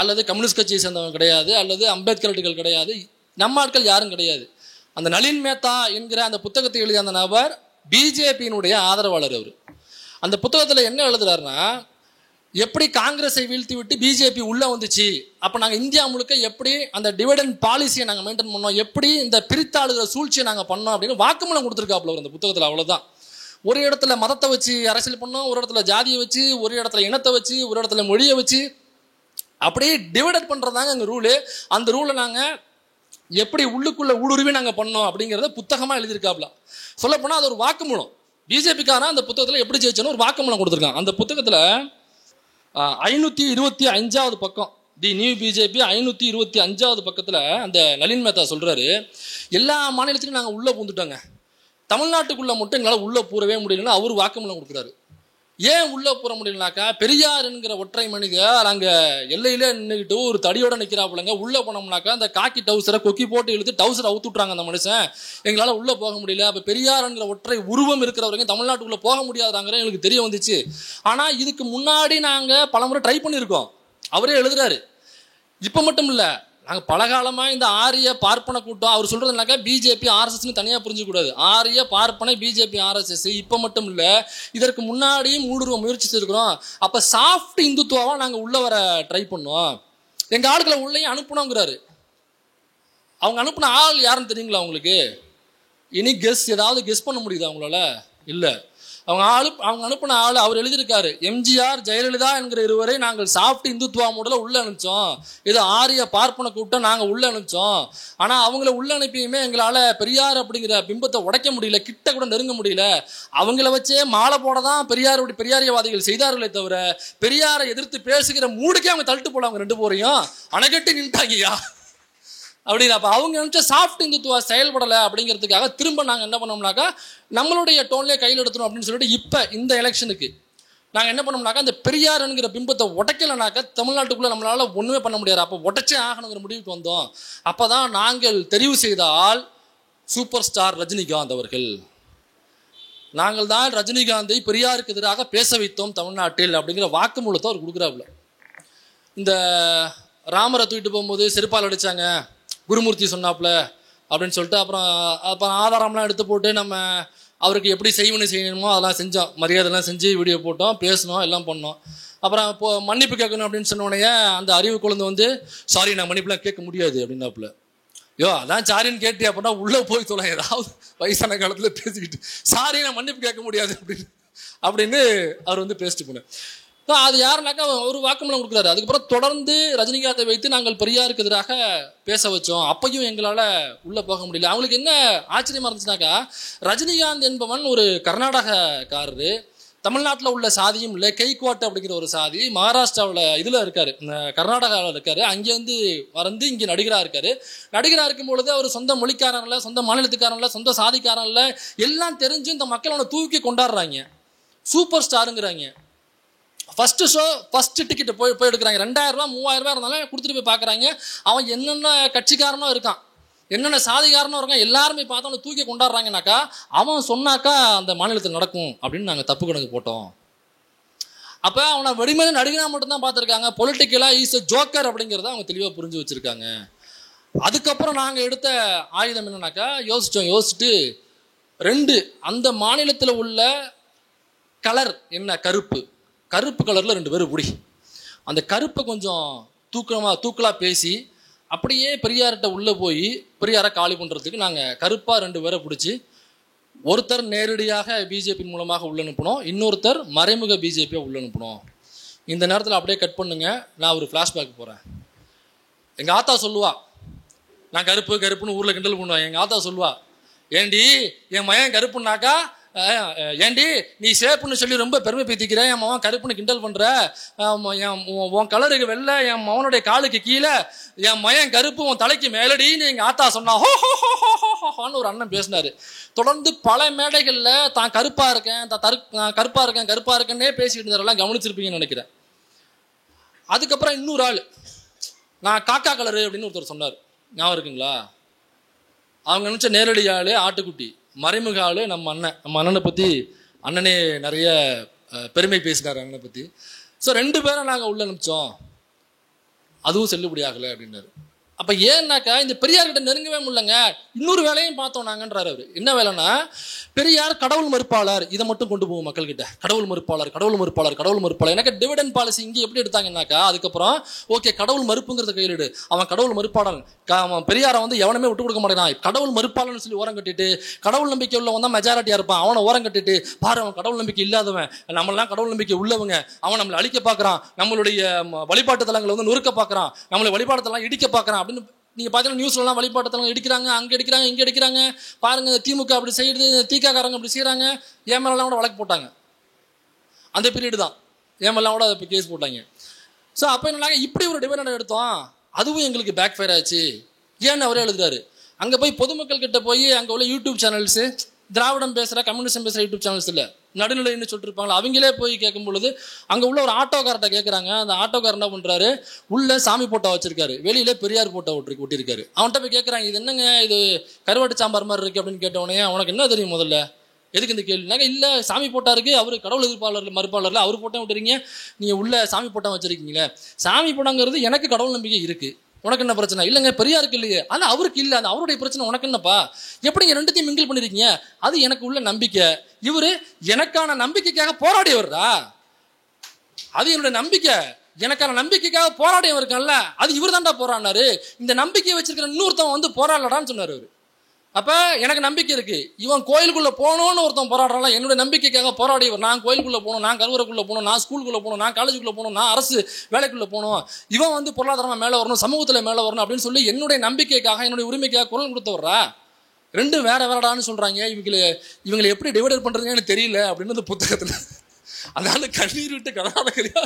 அல்லது கம்யூனிஸ்ட் கட்சியை சேர்ந்தவங்க கிடையாது, அல்லது அம்பேத்கர்கள் கிடையாது, நம்ம ஆட்கள் யாரும் கிடையாது. அந்த நளின் மேத்தா என்கிற அந்த புத்தகத்தை எழுதிய அந்த நபர் பிஜேபியினுடைய ஆதரவாளர். அவர் அந்த புத்தகத்தில் என்ன எழுதுறாருன்னா, எப்படி காங்கிரஸை வீழ்த்தி விட்டு பிஜேபி உள்ள வந்துச்சு, அப்போ நாங்கள் இந்தியா முழுக்க எப்படி அந்த டிவிடெண்ட் பாலிசியை நாங்கள் மெயின்டைன் பண்ணோம், எப்படி இந்த பிரித்தாளுகிற சூழ்ச்சியை நாங்கள் பண்ணோம் அப்படின்னு வாக்குமூலம் கொடுத்துருக்காப்புல அந்த புத்தகத்தில். அவ்வளோதான். ஒரு இடத்துல மதத்தை வச்சு அரசியல் பண்ணோம், ஒரு இடத்துல ஜாதியை வச்சு, ஒரு இடத்துல இனத்தை வச்சு, ஒரு இடத்துல மொழியை வச்சு, அப்படியே டிவைடட் பண்ணுறதாங்க எங்கள் ரூலு. அந்த ரூலை நாங்கள் எப்படி உள்ளுக்குள்ள ஊடுருவி நாங்கள் பண்ணோம் அப்படிங்கிறத புத்தகமாக எழுதியிருக்காப்புல. சொல்லப்போனால் அது ஒரு வாக்குமூலம். பிஜேபிக்காரன் அந்த புத்தகத்தில் எப்படி ஜெயிச்சோன்னு ஒரு வாக்குமூலம் கொடுத்துருக்கான். அந்த புத்தகத்தில் 525வது பக்கம், தி நியூ பிஜேபி 525வது பக்கத்தில் அந்த நளின் மேத்தா சொல்கிறாரு, எல்லா மாநிலத்திலையும் நாங்கள் உள்ளே பூந்துட்டோங்க, தமிழ்நாட்டுக்குள்ளே மட்டும் எங்களால் உள்ளே பூரவே முடியலன்னு அவர் வாக்குமூலம் கொடுக்குறாரு. ஏன் உள்ளே போற முடியலனாக்கா, பெரியார் என்கிற ஒற்றை மனிதர் அங்கே எல்லையிலே நின்றுக்கிட்டு ஒரு தடியோட நிற்கிறாப்புலங்க. உள்ளே போனோம்னாக்கா அந்த காக்கி டவுசரை கொக்கி போட்டு இழுத்து டவுசரை அவுத்துட்றாங்க அந்த மனுஷன், எங்களால் உள்ளே போக முடியல. அப்போ பெரியார் என்கிற ஒற்றை உருவம் இருக்கிறவரைக்கும் தமிழ்நாட்டுக்குள்ளே போக முடியாதாங்கிற எங்களுக்கு தெரிய வந்துச்சு. ஆனால் இதுக்கு முன்னாடி நாங்கள் பலமுறை ட்ரை பண்ணியிருக்கோம். அவரே எழுதுறாரு. இப்போ மட்டும் இல்லை, நாங்கள் பலகாலமாக இந்த ஆரிய பார்ப்பன கூட்டம், அவர் சொல்கிறதுனாக்கா பிஜேபி ஆர்எஸ்எஸ்ன்னு தனியாக புரிஞ்சுக்கூடாது. ஆரிய பார்ப்பனை பிஜேபி ஆர்எஸ்எஸ் இப்போ மட்டும் இல்லை, இதற்கு முன்னாடியும் ஊடுருவ முயற்சி செய்திருக்கிறோம். அப்போ சாஃப்ட் இந்துத்துவாவை நாங்கள் உள்ளே வர ட்ரை பண்ணோம், எங்கள் ஆளுக்களை உள்ளேயும் அனுப்பணுங்கிறாரு. அவங்க அனுப்பின ஆள் யாருன்னு தெரியுங்களா உங்களுக்கு? இனி ஏதாவது கெஸ் பண்ண முடியுதா அவங்களால? இல்லை. அவங்க அனுப்பின ஆள் அவர் எழுதியிருக்காரு, எம்ஜிஆர் ஜெயலலிதா என்கிற இருவரை நாங்கள் சாஃப்ட் இந்துத்துவா மூடல உள்ள அனுப்பிச்சோம், இது ஆரிய பார்ப்பன கூட்டம், நாங்கள் உள்ள அனுப்பிச்சோம். ஆனால் அவங்கள உள்ள அனுப்பியுமே எங்களால் பெரியார் அப்படிங்கிற பிம்பத்தை உடைக்க முடியல, கிட்ட கூட நெருங்க முடியல. அவங்கள வச்சே மாலை போட தான் பெரியாரியவாதிகள் செய்தார்களே தவிர பெரியாரை எதிர்த்து பேசுகிற மூடுக்கே அவங்க தள்ளிட்டு போல, அவங்க ரெண்டு பேரையும் அணைகட்டி நின்ட்டாங்கய்யா அப்படின்னு. அப்போ அவங்க நினச்சா சாஃப்ட் இந்துத்துவா செயல்படலை அப்படிங்கிறதுக்காக திரும்ப நாங்கள் என்ன பண்ணோம்னாக்கா நம்மளுடைய டோன்லேயே கையில் எடுத்துரும் அப்படின்னு சொல்லிட்டு இப்போ இந்த எலெக்ஷனுக்கு நாங்கள் என்ன பண்ணோம்னாக்கா இந்த பெரியார் என்கிற பிம்பத்தை உடைக்கலைனாக்கா தமிழ்நாட்டுக்குள்ளே நம்மளால் ஒன்றுமே பண்ண முடியாது. அப்போ உடைச்சே ஆகணுங்கிற முடிவுக்கு வந்தோம். அப்போ தான் நாங்கள் தெரிவு செய்தால் சூப்பர் ஸ்டார் ரஜினிகாந்த் அவர்கள், நாங்கள் தான் ரஜினிகாந்தை பெரியாருக்கு எதிராக பேச வைத்தோம் தமிழ்நாட்டில் அப்படிங்கிற வாக்குமூலத்தை அவர் கொடுக்குறாப்புல. இந்த ராமரை தூக்கிட்டு போகும்போது செருப்பால் அடித்தாங்க, குருமூர்த்தி சொன்னாப்புல அப்படின்னு சொல்லிட்டு அப்புறம் ஆதாரம்லாம் எடுத்து போட்டு நம்ம அவருக்கு எப்படி செய்யணுமோ அதெல்லாம் செஞ்சோம், மரியாதைலாம் செஞ்சு வீடியோ போட்டோம், பேசணும், எல்லாம் பண்ணோம். அப்புறம் இப்போது மன்னிப்பு கேட்கணும் அப்படின்னு சொன்னோடனே அந்த அறிவு குழந்தை வந்து சாரி நான் மன்னிப்புலாம் கேட்க முடியாது அப்படின்னாப்புல. அதான் சாரின்னு கேட்டு அப்படின்னா உள்ளே போய் சொல்லலாம், ஏதாவது வயசான காலத்தில் பேசிக்கிட்டு சாரி நான் மன்னிப்பு கேட்க முடியாது அப்படின்னு அவர் வந்து பேசிட்டு போனேன். அது யாருனாக்கா ஒரு வாக்குமூலம் கொடுக்குறாரு. அதுக்கப்புறம் தொடர்ந்து ரஜினிகாந்தை வைத்து நாங்கள் பெரியாருக்கு எதிராக பேச வச்சோம், அப்பையும் எங்களால் உள்ளே போக முடியல. அவங்களுக்கு என்ன ஆச்சரியமாக இருந்துச்சுனாக்கா, ரஜினிகாந்த் என்பவன் ஒரு கர்நாடகக்காரரு, தமிழ்நாட்டில் உள்ள சாதியும் இல்லை. கெய்க்வாட் அப்படிங்கிற ஒரு சாதி மகாராஷ்டிராவில் இதில் இருக்காரு, கர்நாடகாவில் இருக்காரு. அங்கேருந்து வந்து இங்கே நடிகராக இருக்காரு. நடிகராக இருக்கும் பொழுது அவர் சொந்த மொழிக்காரன் இல்லை, சொந்த மாநிலத்துக்காரன் இல்லை, சொந்த சாதிக்காரன் இல்லை, எல்லாம் தெரிஞ்சு இந்த மக்கள் அவனை தூக்கி கொண்டாடுறாங்க, சூப்பர் ஸ்டாருங்கிறாங்க. ஃபர்ஸ்ட் ஷோ ஃபர்ஸ்ட் டிக்கெட் போய் எடுக்கிறாங்க. 2000 ரூபா 3000 ரூபா இருந்தாலும் கொடுத்துட்டு போய் பார்க்குறாங்க. அவன் என்னென்ன கட்சிக்காரனும் இருக்கான், என்னென்ன சாதிகாரனும் இருக்கான், எல்லாருமே பார்த்து அவனை தூக்கி கொண்டாடுறாங்கனாக்கா அவன் சொன்னாக்கா அந்த மாநிலத்தில் நடக்கும் அப்படின்னு நாங்கள் தப்பு கணக்கு போட்டோம். அப்போ அவனை வெடிமதி நடிகனா மட்டும்தான் பார்த்துருக்காங்க. பொலிட்டிக்கலாக ஈஸ் அ ஜோக்கர் அப்படிங்கிறத அவங்க தெளிவாக புரிஞ்சு வச்சுருக்காங்க. அதுக்கப்புறம் நாங்கள் எடுத்த ஆயுதம் என்னன்னாக்கா யோசிச்சுட்டு 2 அந்த மாநிலத்தில் உள்ள கலர் என்ன, கருப்பு கலரில் 2 பேர் பிடி, அந்த கருப்பை கொஞ்சம் தூக்கலாக பேசி அப்படியே பெரியார்கிட்ட உள்ளே போய் பெரியாரை காலி பண்ணுறதுக்கு நாங்கள் கருப்பாக 2 பேரை பிடிச்சி, ஒருத்தர் நேரடியாக பிஜேபி மூலமாக உள்ள அனுப்பணும், இன்னொருத்தர் மறைமுக பிஜேபியை உள்ள அனுப்பணும். இந்த நேரத்தில் அப்படியே கட் பண்ணுங்க, நான் ஒரு ஃப்ளாஷ்பேக் போகிறேன். எங்கள் ஆத்தா சொல்லுவா, நான் கருப்புன்னு ஊரில் கிண்டல் பண்ணுவேன். எங்கள் ஆத்தா சொல்லுவா, ஏண்டி என் மகன் கருப்புனாக்கா, ஏண்டி நீ சேப்புன்னு சொல்லி ரொம்ப பெருமை பேத்திக்கிற, என் மகன் கருப்புன்னு கிண்டல் பண்ற, உன் கலருக்கு வெள்ளை, என் மகனுடைய காலுக்கு கீழே, என் மகன் கருப்பு உன் தலைக்கு மேலடின்னு எங்க ஆத்தா சொன்னா. ஹோன்னு ஒரு அண்ணன் பேசினாரு. தொடர்ந்து பல மேடைகள்ல தான் கருப்பா இருக்கேன், கருப்பா இருக்கேன்னே பேசிட்டு இருந்தாரெல்லாம் கவனிச்சிருப்பீங்கன்னு நினைக்கிறேன். அதுக்கப்புறம் இன்னொரு ஆள், நான் காக்கா கலரு அப்படின்னு ஒருத்தர் சொன்னார், ஞாபகம் இருக்குங்களா? அவங்க நினைச்ச நேரடி ஆளு ஆட்டுக்குட்டி, மறைமுக ஆளு நம்ம அண்ணனை பற்றி அண்ணனே நிறைய பெருமை பேசினார் அண்ணனை பற்றி. ஸோ 2 பேரை நாங்கள் உள்ள அனுப்பிச்சோம், அதுவும் செல்லுபடி ஆகலை அப்படின்னாரு. அப்போ ஏன்னாக்கா இந்த பெரியார்கிட்ட நெருங்கவே முடியலங்க. இன்னொரு வேலையும் பார்த்தோம் நாங்கன்றாரு அவர். என்ன வேலைன்னா, பெரியார் கடவுள் மறுப்பாளர், இதை மட்டும் கொண்டு போவோம் மக்கள்கிட்ட. கடவுள் மறுப்பாளர். எனக்கு டிவிடெண்ட் பாலிசி இங்கே எப்படி எடுத்தாங்கன்னாக்கா, அதுக்கப்புறம் ஓகே கடவுள் மறுப்புங்கிறத கையிலிடு, அவன் கடவுள் மறுப்பாளன், அவன் பெரியாரை வந்து எவனுமே விட்டு கொடுக்க மாட்டேங்கிறான், கடவுள் மறுப்பாளன்னு சொல்லி ஓரம் கட்டிட்டு, கடவுள் நம்பிக்கை உள்ளவன் தான் மெஜாரிட்டியா இருப்பான், அவனை ஓரம் கட்டிட்டு, பாரு அவன் கடவுள் நம்பிக்கை இல்லாதவன், நம்மளாம் கடவுள் நம்பிக்கை உள்ளவங்க, அவன் நம்மளை அழிக்க பார்க்கறான், நம்மளுடைய வழிபாட்டு தலங்களை வந்து நொறுக்க பார்க்கறான், நம்மளை வழிபாட்டு தலம் இடிக்க பார்க்கறான். நீங்க பாத்தீங்கன்னா நியூஸ்லாம் வழிபாட்டு தலம் இடிக்கிறாங்க, அங்க அடிக்கிறாங்க, இங்க அடிக்கிறாங்க. பாருங்க திமுக அப்படி செய்யுது, திகாரங்க அப்படி செய்யறாங்க. என் மேலாம் கூட வழக்கு போட்டாங்க. அந்த பீரியட் தான் என் மேலாம் கூட அதை கேஸ் போட்டாங்க. ஸோ அப்போ என்ன, இப்படி ஒரு டிபேட் எடுத்தோம், அதுவும் எங்களுக்கு பேக் ஃபயர் ஆச்சு. ஏன்னு அவரே எழுதுறாரு. அங்கே போய் பொதுமக்கள் கிட்ட போய் அங்கே உள்ள யூடியூப் சேனல்ஸு, திராவிடம் பேசுகிற கம்யூனிஸ்டம் பேசுகிற யூடியூப் சேனல்ஸ் இல்லை, நடுநிலைன்னு சொல்லிட்டு இருப்பாங்களா, அவங்களே போய் கேட்கும் பொழுது அங்கே உள்ள ஒரு ஆட்டோக்கார்ட்ட கேட்குறாங்க. அந்த ஆட்டோக்காரர் என்ன பண்ணுறாரு, உள்ள சாமி போட்டோ வச்சிருக்காரு, வெளியில பெரியார் போட்டோ ஒட்டிருக்காரு. அவன்கிட்ட போய் கேட்குறாங்க, இது என்னங்க இது கருவாட்டு சாம்பார் மாதிரி இருக்கு அப்படின்னு கேட்டவனே, அவனுக்கு என்ன தெரியும் முதல்ல, எதுக்கு இந்த கேள்வினாங்க, இல்லை சாமி போட்டா இருக்கு, அவர் கடவுள் மறுப்பாளர்ல அவர் போட்டோ விட்டுறீங்க, நீங்கள் உள்ள சாமி போட்டோ வச்சிருக்கீங்களே, சாமி போட்டாங்கிறது எனக்கு கடவுள் நம்பிக்கை இருக்கு, உனக்கு என்ன பிரச்சனை? இல்லைங்க பெரியாருக்கு இல்லையே, ஆனால் அவருக்கு இல்லை, அது அவருடைய பிரச்சனை, உனக்கு என்னப்பா, எப்படிங்க 2த்தையும் மிங்கிள் பண்ணிருக்கீங்க? அது எனக்கு உள்ள நம்பிக்கை, இவரு எனக்கான நம்பிக்கைக்காக போராடி வர்றா, அது என்னுடைய நம்பிக்கை, எனக்கான நம்பிக்கைக்காக போராடியவர் இருக்கான்ல, அது இவர் தான்டா போராடினாரு, இந்த நம்பிக்கையை வச்சிருக்கிற இன்னொருத்தவன் வந்து போராடலான்னு சொன்னார் அவரு. அப்ப எனக்கு நம்பிக்கை இருக்கு, இவன் கோயிலுக்குள்ள போகணும்னு ஒருத்தன் போராடுறான், என்னுடைய நம்பிக்கைக்காக போராடியவர், நான் கோயிலுக்குள்ள போகணும், நான் கருவறைக்குள்ள போகணும், நான் ஸ்கூலுக்குள்ள போகணும், நான் காலேஜுக்குள்ள போகணும், நான் அரசு வேலைக்குள்ள போகணும், இவன் வந்து பொருளாதாரமா மேல வரணும், சமூகத்துல மேல வரணும் அப்படின்னு சொல்லி என்னுடைய நம்பிக்கைக்காக என்னுடைய உரிமைக்காக குரல் கொடுத்தவர்றா. 2 வேறடான்னு சொல்றாங்க. இவங்களை எப்படி டிவைடர் பண்றதுன்னு தெரியல அப்படின்னு அந்த புத்தகத்துல. அதனால கண்ணீர் விட்டு கர்நாடகா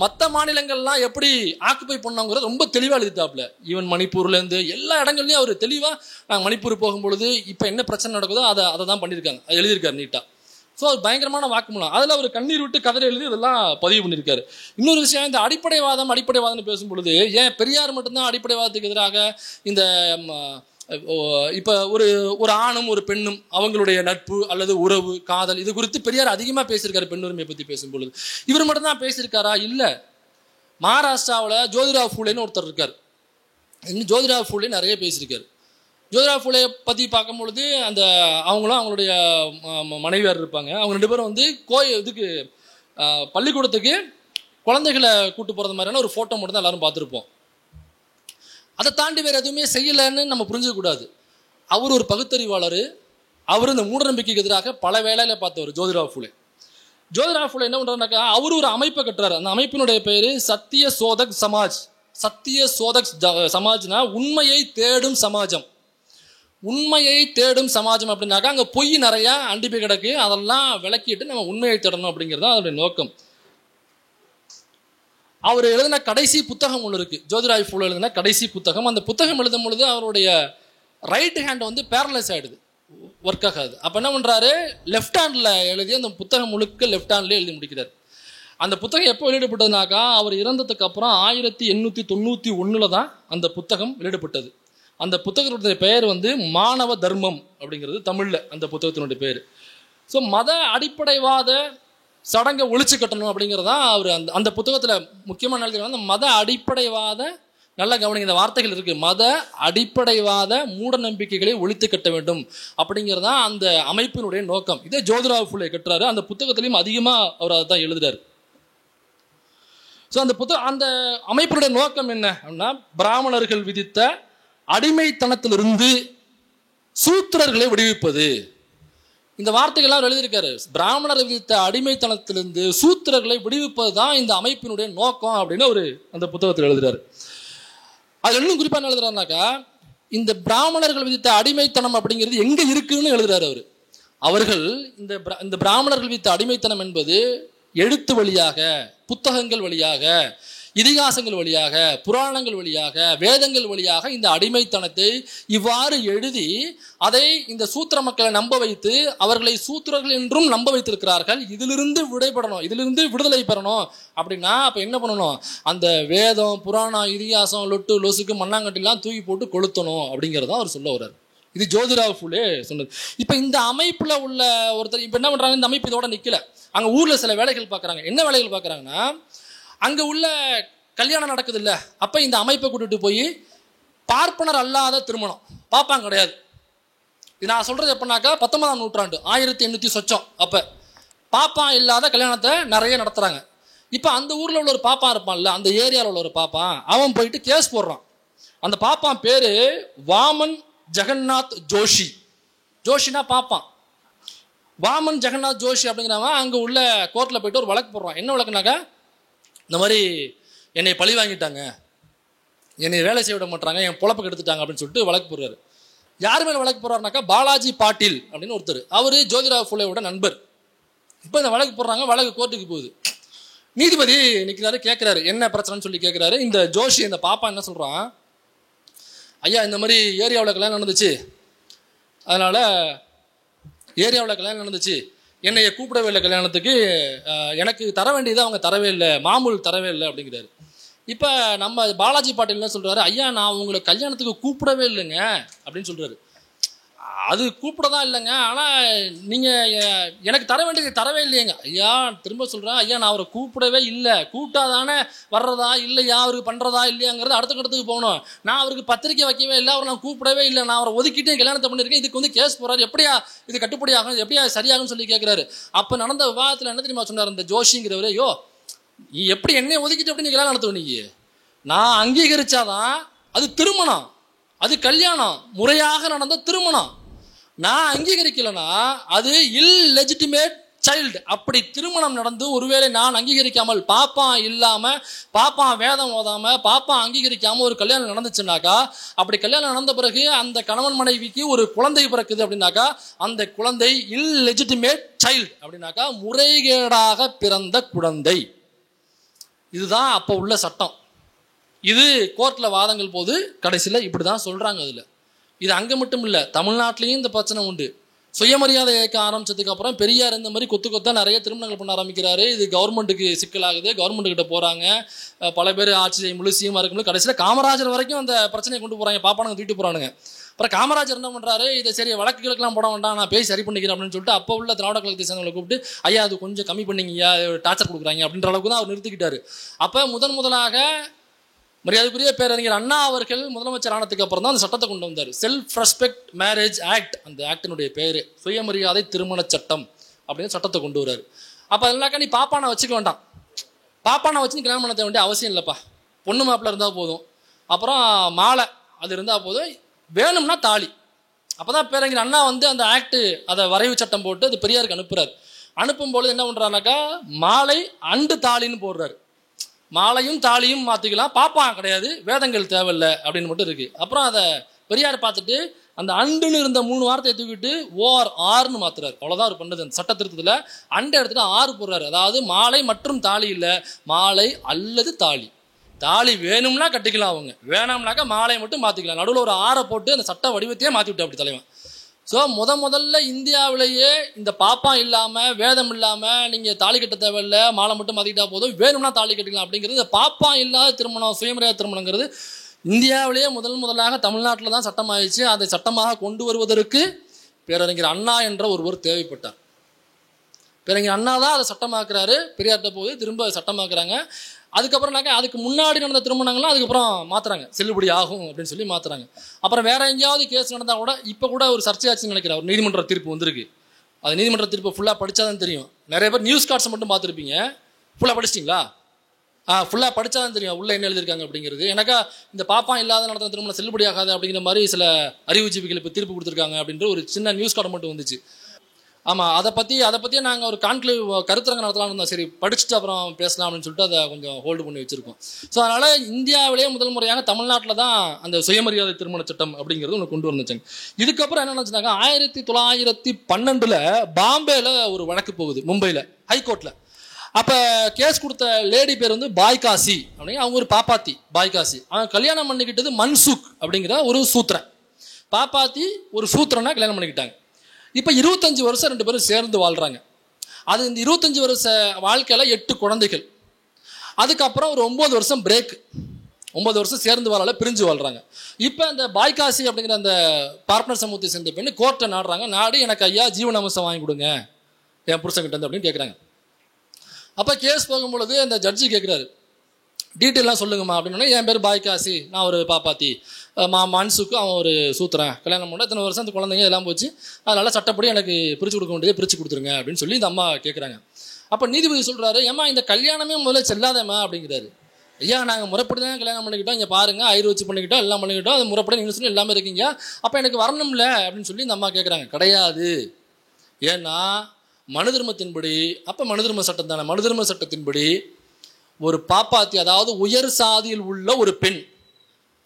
மற்ற மாநிலங்கள்லாம் எப்படி ஆக்குப்பை பண்ணாங்கிறது ரொம்ப தெளிவாக எழுதிட்டாப்ல. ஈவன் மணிப்பூர்லேருந்து எல்லா இடங்கள்லையும் அவர் தெளிவாக நாங்கள் மணிப்பூர் போகும்பொழுது இப்போ என்ன பிரச்சனை நடக்குதோ அதை தான் பண்ணியிருக்காங்க, அது எழுதியிருக்காரு நீட்டாக. ஸோ அது பயங்கரமான வாக்குமூலம். அதில் அவர் கண்ணீர் விட்டு கதறி எழுதி இதெல்லாம் பதிவு பண்ணியிருக்காரு. இன்னொரு விஷயம், இந்த அடிப்படைவாதம்னு பேசும்பொழுது ஏன் பெரியார் மட்டும்தான் அடிப்படைவாதத்துக்கு எதிராக இந்த இப்போ ஒரு ஆணும் ஒரு பெண்ணும் அவங்களுடைய நட்பு அல்லது உறவு காதல் இது குறித்து பெரியார் அதிகமாக பேசியிருக்காரு. பெண் உரிமையை பற்றி பேசும்பொழுது இவர் மட்டும் தான் பேசியிருக்காரா? இல்லை. மகாராஷ்டிராவில் ஜோதிராவ் ஃபூலேன்னு ஒருத்தர் இருக்கார். இன்னும் ஜோதிராவ் ஃபூலே நிறைய பேசியிருக்காரு. ஜோதிராவ் ஃபூலே பற்றி பார்க்கும்பொழுது அந்த அவங்களும் அவங்களுடைய மனைவியார் இருப்பாங்க. அவங்க 2 பேரும் வந்து இதுக்கு பள்ளிக்கூடத்துக்கு குழந்தைகளை கூட்டு போகிறது மாதிரியான ஒரு ஃபோட்டோ மட்டும் தான் எல்லாரும் பார்த்துருப்போம். அதை தாண்டி வேறு எதுவுமே செய்யலைன்னு நம்ம புரிஞ்சிக்கக்கூடாது. அவர் ஒரு பகுத்தறிவாளர். அவர் இந்த மூடநம்பிக்கைக்கு எதிராக பல வேலையில் பார்த்தவர் ஜோதிராவ் ஃபூலே. ஜோதிராவ் ஃபூலே என்ன பண்ணுறாருனாக்கா, அவர் ஒரு அமைப்பை கட்டுறாரு. அந்த அமைப்பினுடைய பேர் சத்திய சோதக் சமாஜ்னா உண்மையை தேடும் சமாஜம். உண்மையை தேடும் சமாஜம் அப்படின்னாக்கா அங்கே பொய் நிறையா அண்டி போய் கிடக்கு, அதெல்லாம் விளக்கிட்டு நம்ம உண்மையை தேடணும் அப்படிங்கிறது தான் அதோடைய நோக்கம். அவர் எழுதின கடைசி புத்தகம் ஒன்று இருக்கு, ஜோதிராவ் ஃபூலே எழுதின கடைசி புத்தகம். அந்த புத்தகம் எழுதும் பொழுது அவருடைய ரைட் ஹேண்ட் வந்து பேரலைஸ் ஆகிடுது, ஒர்க் ஆகாது. அப்போ என்ன பண்ணுறாரு, லெஃப்ட் ஹேண்டில் எழுதி அந்த புத்தகம் முழுக்க லெஃப்ட் ஹேண்ட்லேயே எழுதி முடிக்கிறார். அந்த புத்தகம் எப்போ வெளியிடப்பட்டதுனாக்கா அவர் இறந்ததுக்கு அப்புறம் 1891 தான் அந்த புத்தகம் வெளியிடப்பட்டது. அந்த புத்தகத்தினுடைய பெயர் வந்து மானவ தர்மம் அப்படிங்கிறது தமிழில் அந்த புத்தகத்தினுடைய பேர். ஸோ மத அடிப்படைவாத சடங்கை ஒழிச்சு கட்டணும் அப்படிங்கிறதான் அவர் அந்த புத்தகத்தில் முக்கியமான எழுதுகிறாங்க. அந்த மத அடிப்படைவாத, நல்ல கவனிங்க இந்த வார்த்தைகள் இருக்கு, மத அடிப்படைவாத மூட நம்பிக்கைகளை ஒழித்து கட்ட வேண்டும் அப்படிங்கிறதான் அந்த அமைப்பினுடைய நோக்கம். இதே ஜோதிராவ் ஃபூலே கட்டுறாரு. அந்த புத்தகத்திலையும் அதிகமாக அவர் அதை தான் எழுதுறாரு. ஸோ அந்த அமைப்பினுடைய நோக்கம் என்ன அப்படின்னா, பிராமணர்கள் விதித்த அடிமைத்தனத்திலிருந்து சூத்திரர்களை விடுவிப்பது. இந்த வார்த்தைகள்லாம் எழுதியிருக்காரு. பிராமணர் விதித்த அடிமைத்தனத்திலிருந்து சூத்திரர்களை விடுவிப்பது தான் இந்த அமைப்பினுடைய நோக்கம் அப்படின்னு ஒரு அந்த புத்தகத்தில் எழுதுறாரு. அது இன்னும் குறிப்பாக என்ன எழுதுறாருனாக்கா, இந்த பிராமணர்கள் விதித்த அடிமைத்தனம் அப்படிங்கிறது எங்க இருக்குன்னு எழுதுறாரு அவர். அவர்கள் இந்த பிராமணர்கள் விதித்த அடிமைத்தனம் என்பது எழுத்து வழியாக, புத்தகங்கள் வழியாக, இதிகாசங்கள் வழியாக, புராணங்கள் வழியாக, வேதங்கள் வழியாக இந்த அடிமைத்தனத்தை இவ்வாறு எழுதி அதை இந்த சூத்திர மக்களை நம்ப வைத்து அவர்களை சூத்திரர்கள் என்றும் நம்ப வைத்திருக்கிறார்கள். இதிலிருந்து விடைபடணும், இதிலிருந்து விடுதலை பெறணும் அப்படின்னா அப்போ என்ன பண்ணணும், அந்த வேதம், புராணம், இதிகாசம், லொட்டு லொசுக்கு மண்ணாங்கட்டிலாம் தூக்கி போட்டு கொளுத்தணும் அப்படிங்கிறதான் அவர் சொல்ல வர்றார். இது ஜோதிராவ் ஃபூலே சொன்னது. இப்போ இந்த அமைப்பில் உள்ள ஒருத்தர் இப்போ என்ன பண்ணுறாங்க, இந்த அமைப்பு இதோட நிற்கல, அங்கே ஊரில் சில வேலைகள் பார்க்குறாங்க. என்ன வேலைகள் பார்க்குறாங்கன்னா, அங்கே உள்ள கல்யாணம் நடக்குது இல்லை, அப்போ இந்த அமைப்பை கூட்டிகிட்டு போய் பார்ப்பனர் அல்லாத திருமணம், பாப்பாங்க கிடையாது. இது நான் சொல்கிறது எப்படின்னாக்கா 19ஆம் நூற்றாண்டு 1800 சொச்சம். அப்போ பாப்பா இல்லாத கல்யாணத்தை நிறைய நடத்துகிறாங்க. இப்போ அந்த ஊரில் உள்ள ஒரு பாப்பா இருப்பான்ல, அந்த ஏரியாவில் உள்ள ஒரு பாப்பா, அவன் போயிட்டு கேஸ் போடுறான். அந்த பாப்பான் பேர் வாமன் ஜெகநாத் ஜோஷி. ஜோஷினா பாப்பான். வாமன் ஜெகநாத் ஜோஷி அப்படிங்கிறவன் அங்கே உள்ள கோர்ட்டில் போயிட்டு ஒரு வழக்கு போடுறான். என்ன வழக்குனாக்கா, இந்த மாதிரி என்னை பழி வாங்கிட்டாங்க, என்னை வேலை செய்ய விட மாட்டாங்க, என் பொழப்புக்கு எடுத்துட்டாங்க அப்படின்னு சொல்லிட்டு வழக்கு போடுறாரு. யார் மேலே வழக்கு போடுறாருனாக்கா, பாலாஜி பாட்டீல் அப்படின்னு ஒருத்தர். அவர் ஜோதிராவ் ஃபூலேவோட நண்பர். இப்போ இந்த வழக்கு போடுறாங்க, வழக்கு கோர்ட்டுக்கு போகுது. நீதிபதி நிற்கிறாரு, கேட்குறாரு என்ன பிரச்சனைன்னு சொல்லி கேட்குறாரு. இந்த ஜோஷி, இந்த பாப்பா என்ன சொல்கிறான், ஐயா இந்த மாதிரி ஏரியாவில் கல்யாணம் நடந்துச்சு, அதனால் ஏரியாவில் கல்யாணம் நடந்துச்சு, என்னைய கூப்பிடவே இல்லை கல்யாணத்துக்கு, எனக்கு தர வேண்டியதை அவங்க தரவே இல்லை, மாமூல் தரவே இல்லை அப்படிங்கிறாரு. இப்போ நம்ம பாலாஜி பாட்டீல் என்ன சொல்கிறாரு, ஐயா நான் உங்களை கல்யாணத்துக்கு கூப்பிடவே இல்லைங்க அப்படின்னு சொல்கிறாரு. அது கூப்பிடதான் இல்லைங்க, ஆனால் நீங்கள் எனக்கு தர வேண்டியது தரவே இல்லையங்க. ஐயா திரும்ப சொல்கிறேன், ஐயா நான் அவரை கூப்பிடவே இல்லை, கூப்பிட்டா தானே வர்றதா இல்லையா, அவருக்கு பண்ணுறதா இல்லையாங்கிறது அடுத்த கட்டத்துக்கு போகணும். நான் அவருக்கு பத்திரிக்கை வைக்கவே இல்லை, அவரை நான் கூப்பிடவே இல்லை, நான் அவரை ஒதுக்கிட்டே கல்யாணத்தை பண்ணியிருக்கேன், இதுக்கு வந்து கேஸ் போகிறாரு, எப்படியா இது கட்டுப்படி ஆகும், எப்படியா சரியாகும்னு சொல்லி கேட்குறாரு. அப்போ நடந்த விவாதத்தில் என்ன தெரியுமா சொன்னார் இந்த ஜோஷிங்கிறவரே, யோ நீ எப்படி என்னை ஒதுக்கிட்டு எப்படி நீ கல்யாணம் நடத்துவ, நீ நான் அங்கீகரிச்சாதான் அது திருமணம், அது கல்யாணம், முறையாக நடந்த திருமணம். நான் அங்கீகரிக்கலைன்னா அது இல்லெஜிட்டிமேட் சைல்டு. அப்படி திருமணம் நடந்து ஒருவேளை நான் அங்கீகரிக்காமல், பாப்பா இல்லாமல், பாப்பா வேதம் ஓதாமல், பாப்பா அங்கீகரிக்காமல் ஒரு கல்யாணம் நடந்துச்சுனாக்கா, அப்படி கல்யாணம் நடந்த பிறகு அந்த கணவன் மனைவிக்கு ஒரு குழந்தை பிறக்குது அப்படின்னாக்கா, அந்த குழந்தை இல்லெஜிட்டிமேட் சைல்டு அப்படின்னாக்கா முறைகேடாக பிறந்த குழந்தை. இதுதான் அப்போ உள்ள சட்டம். இது கோர்ட்டில் வாதங்கள் போது கடைசியில் இப்படி தான் சொல்கிறாங்க. அதில் இது அங்கே மட்டும் இல்லை, தமிழ்நாட்டிலையும் இந்த பிரச்சனை உண்டு. சுயமரியாதை இயக்க ஆரம்பிச்சதுக்கு அப்புறம் பெரியார் இந்த மாதிரி கொத்து கொத்தா நிறைய திருமணங்கள் பண்ண ஆரம்பிக்கிறாரு. இது கவர்மெண்ட்டுக்கு சிக்கலாகுது, கவர்மெண்ட்டுக்கிட்ட போகிறாங்க, பல பேர் ஆட்சி செய்ய முழுசியமாக இருக்கும்போது கடைசியில் காமராஜர் வரைக்கும் அந்த பிரச்சனையை கொண்டு போகிறாங்க, பாப்பானுங்க தூக்கிட்டு போகிறானுங்க. அப்புறம் காமராஜர் என்ன பண்ணுறாரு, இதை சரி வழக்குகளுக்கெல்லாம் போட வேண்டாம், நான் பேசி சரி பண்ணிக்கிறேன் அப்படின்னு சொல்லிட்டு அப்போ உள்ள திராவிட கழகத்தை சேர்ந்தவங்களை கூப்பிட்டு, ஐயா அது கொஞ்சம் கம்மி பண்ணிங்கய்யா, டார்ச்சர் கொடுக்குறாங்க அப்படின்ற அளவுக்கு தான் அவர் நிறுத்திக்கிட்டாரு. அப்போ முதலாக மரியாதைக்குரிய பேரறிஞர் அண்ணா அவர்கள் முதலமைச்சர் ஆனதுக்கு அப்புறம் தான் அந்த சட்டத்தை கொண்டு வந்தார். செல்ஃப் ரெஸ்பெக்ட் மேரேஜ் ஆக்ட், அந்த ஆக்டினுடைய பேர் சுயமரியாதை திருமண சட்டம் அப்படின்னு சட்டத்தை கொண்டு வர்றாரு. அப்போ அதனாக்கா நீ பாப்பானை வச்சுக்க வேண்டாம், பாப்பானை வச்சு நீ கல்யாணம் பண்ண வேண்டிய அவசியம் இல்லைப்பா, பொண்ணு மாப்பிள்ள இருந்தால் போதும், அப்புறம் மாலை அது இருந்தால் போதும், வேணும்னா தாலி. அப்போ தான் பேரறிஞர் அண்ணா வந்து அந்த ஆக்டு அதை வரைவு சட்டம் போட்டு அது பெரியாருக்கு அனுப்புறாரு. அனுப்பும்போது என்ன பண்ணுறாருனாக்கா, மாலை அண்டு தாலின்னு போடுறாரு. மாலையும் தாலியும் மாற்றிக்கலாம், பாப்பா கிடையாது, வேதங்கள் தேவையில்லை அப்படின்னு மட்டும் இருக்குது. அப்புறம் அதை பெரியார் பார்த்துட்டு அந்த அண்டுன்னு இருந்த 3 வார்த்தையை தூக்கிட்டு ஓர் ஆர்னு மாத்துறாரு. அவ்வளவுதான் அவர் பண்ணது. அந்த சட்ட திருத்தத்துல அண்டை எடுத்துட்டு 6 போடுறாரு. அதாவது மாலை மற்றும் தாலி இல்ல, மாலை அல்லது தாலி. தாலி வேணும்னா கட்டிக்கலாம், அவங்க வேணாம்னாக்கா மாலையை மட்டும் மாத்திக்கலாம். நடுவில் ஒரு 6 போட்டு அந்த சட்ட வடிவத்தையே மாத்தி விட்டு அப்படி தலைவன். ஸோ முதல்ல இந்தியாவிலேயே இந்த பாப்பா இல்லாம வேதம் இல்லாம நீங்க தாலி கட்ட தேவையில்லை, மாலை மட்டும் மாத்திக்கிட்டா போதும், வேணும்னா தாலி கட்டிக்கலாம் அப்படிங்கிறது. இந்த பாப்பா இல்லாத திருமணம், சுயமரியாதை திருமணங்கிறது இந்தியாவிலேயே முதலாக தமிழ்நாட்டில் தான் சட்டமாயிடுச்சு. அதை சட்டமாக கொண்டு வருவதற்கு பேரறிஞர் அண்ணா என்ற ஒருவர் தேவைப்பட்டார். பேரறிஞர் அண்ணா தான் அதை சட்டமாக்குறாரு. பெரியார்ட்ட போது திரும்ப சட்டமாக்குறாங்க. அதுக்கப்புறம்னாக்கா அதுக்கு முன்னாடி நடந்த திருமணங்கள்லாம் அதுக்கப்புறம் மாத்துறாங்க, செல்லுபடி ஆகும் அப்படின்னு சொல்லி மாத்துறாங்க. அப்புறம் வேற எங்கேயாவது கேஸ் நடந்தா கூட இப்போ கூட ஒரு சர்ச்சையாச்சுன்னு நினைக்கிறேன். ஒரு நீதிமன்ற தீர்ப்பு வந்திருக்கு. அது நீதிமன்ற தீர்ப்பு ஃபுல்லாக படிச்சாதான் தெரியும். நிறைய பேர் நியூஸ் கார்ட்ஸ் மட்டும் பார்த்துருப்பீங்க. ஃபுல்லாக படிச்சிட்டிங்களா? ஃபுல்லாக படிச்சாதான் தெரியும் உள்ள என்ன எழுதியிருக்காங்க அப்படிங்கிறது. எனக்கா இந்த பாப்பா இல்லாத நடந்த திருமணம் செல்லுபடி ஆகாது அப்படிங்கிற மாதிரி சில அறிவுஜீவிகள் இப்போ தீர்ப்பு கொடுத்துருக்காங்க அப்படின்ற ஒரு சின்ன நியூஸ் கார்டு மட்டும் வந்துச்சு. ஆமாம், அதை பற்றியே நாங்கள் ஒரு கான்க்ளேவ் கருத்தரங்க நடத்தலாம்னு இருந்தோம். சரி படிச்சுட்டு அப்புறம் பேசலாம் அப்படின்னு சொல்லிட்டு அதை கொஞ்சம் ஹோல்டு பண்ணி வச்சுருக்கோம். ஸோ அதனால் இந்தியாவிலேயே முதல் முறையாக தமிழ்நாட்டில் தான் அந்த சுயமரியாதை திருமண சட்டம் அப்படிங்கிறது ஒன்று கொண்டு வந்துச்சாங்க. இதுக்கப்புறம் என்ன நினச்சினாக்கா 1912 பாம்பேல ஒரு வழக்கு போகுது, மும்பையில் ஹைகோர்ட்டில். அப்போ கேஸ் கொடுத்த லேடி பேர் வந்து பாய்காசி அப்படிங்க. அவங்க ஒரு பாப்பாத்தி பாய்காசி. அவங்க கல்யாணம் பண்ணிக்கிட்டது மன்சுக் அப்படிங்கிற ஒரு சூத்திரன். பாப்பாத்தி ஒரு சூத்திரனா கல்யாணம் பண்ணிக்கிட்டாங்க. இப்போ 25 வருஷம் 2 பேரும் சேர்ந்து வாழ்கிறாங்க. அது இந்த 25 வருஷ வாழ்க்கையில் 8 குழந்தைகள். அதுக்கப்புறம் ஒரு 9 வருஷம் பிரேக். 9 வருஷம் சேர்ந்து வாழல, பிரிஞ்சு வாழ்கிறாங்க. இப்போ அந்த பாய்காசி அப்படிங்கிற அந்த பார்ட்னர் சமூகத்தை சேர்ந்த பெண்ணு கோர்ட்டை நாடுறாங்க. நாடு எனக்கு ஐயா ஜீவன அம்சம் வாங்கி கொடுங்க என் புருஷன்கிட்ட அப்படின்னு கேட்குறாங்க. அப்போ கேஸ் போகும்பொழுது அந்த ஜட்ஜி கேட்குறாரு, டீட்டெயிலாம் சொல்லுங்கம்மா அப்படின்னா. என் பேர் பாய்காசி, நான் ஒரு பாப்பாத்தி, மன்சுக்கு அவன் ஒரு சூத்திரன், கல்யாணம் பண்ண இத்தனை வருஷம் அந்த குழந்தைங்க எல்லாம் போச்சு, அதனால சட்டப்படி எனக்கு பிரித்து கொடுக்க வேண்டியது பிரித்து கொடுத்துருங்க அப்படின்னு சொல்லி இந்த அம்மா கேட்குறாங்க. அப்போ நீதிபதி சொல்கிறாரு, ஏம்மா இந்த கல்யாணமே முதல்ல செல்லாதேம்மா அப்படிங்கிறாரு. ஐயா நாங்கள் முறைப்படி தான் கல்யாணம் பண்ணிக்கிட்டோம், இங்கே பாருங்க ஐயர் வச்சு பண்ணிக்கிட்டோம், எல்லாம் பண்ணிக்கிட்டோம், அது முறைப்படி நீங்கள் சொல்லி எல்லாமே இருக்கீங்க, அப்போ எனக்கு வரணும்ல அப்படின்னு சொல்லி இந்த அம்மா கேட்குறாங்க. கிடையாது, ஏன்னா மனு தர்மத்தின்படி, அப்போ மனு தர்ம சட்டம் தானே, மனு தர்ம சட்டத்தின்படி ஒரு பாப்பாத்தி, அதாவது உயர் சாதியில் உள்ள ஒரு பெண்,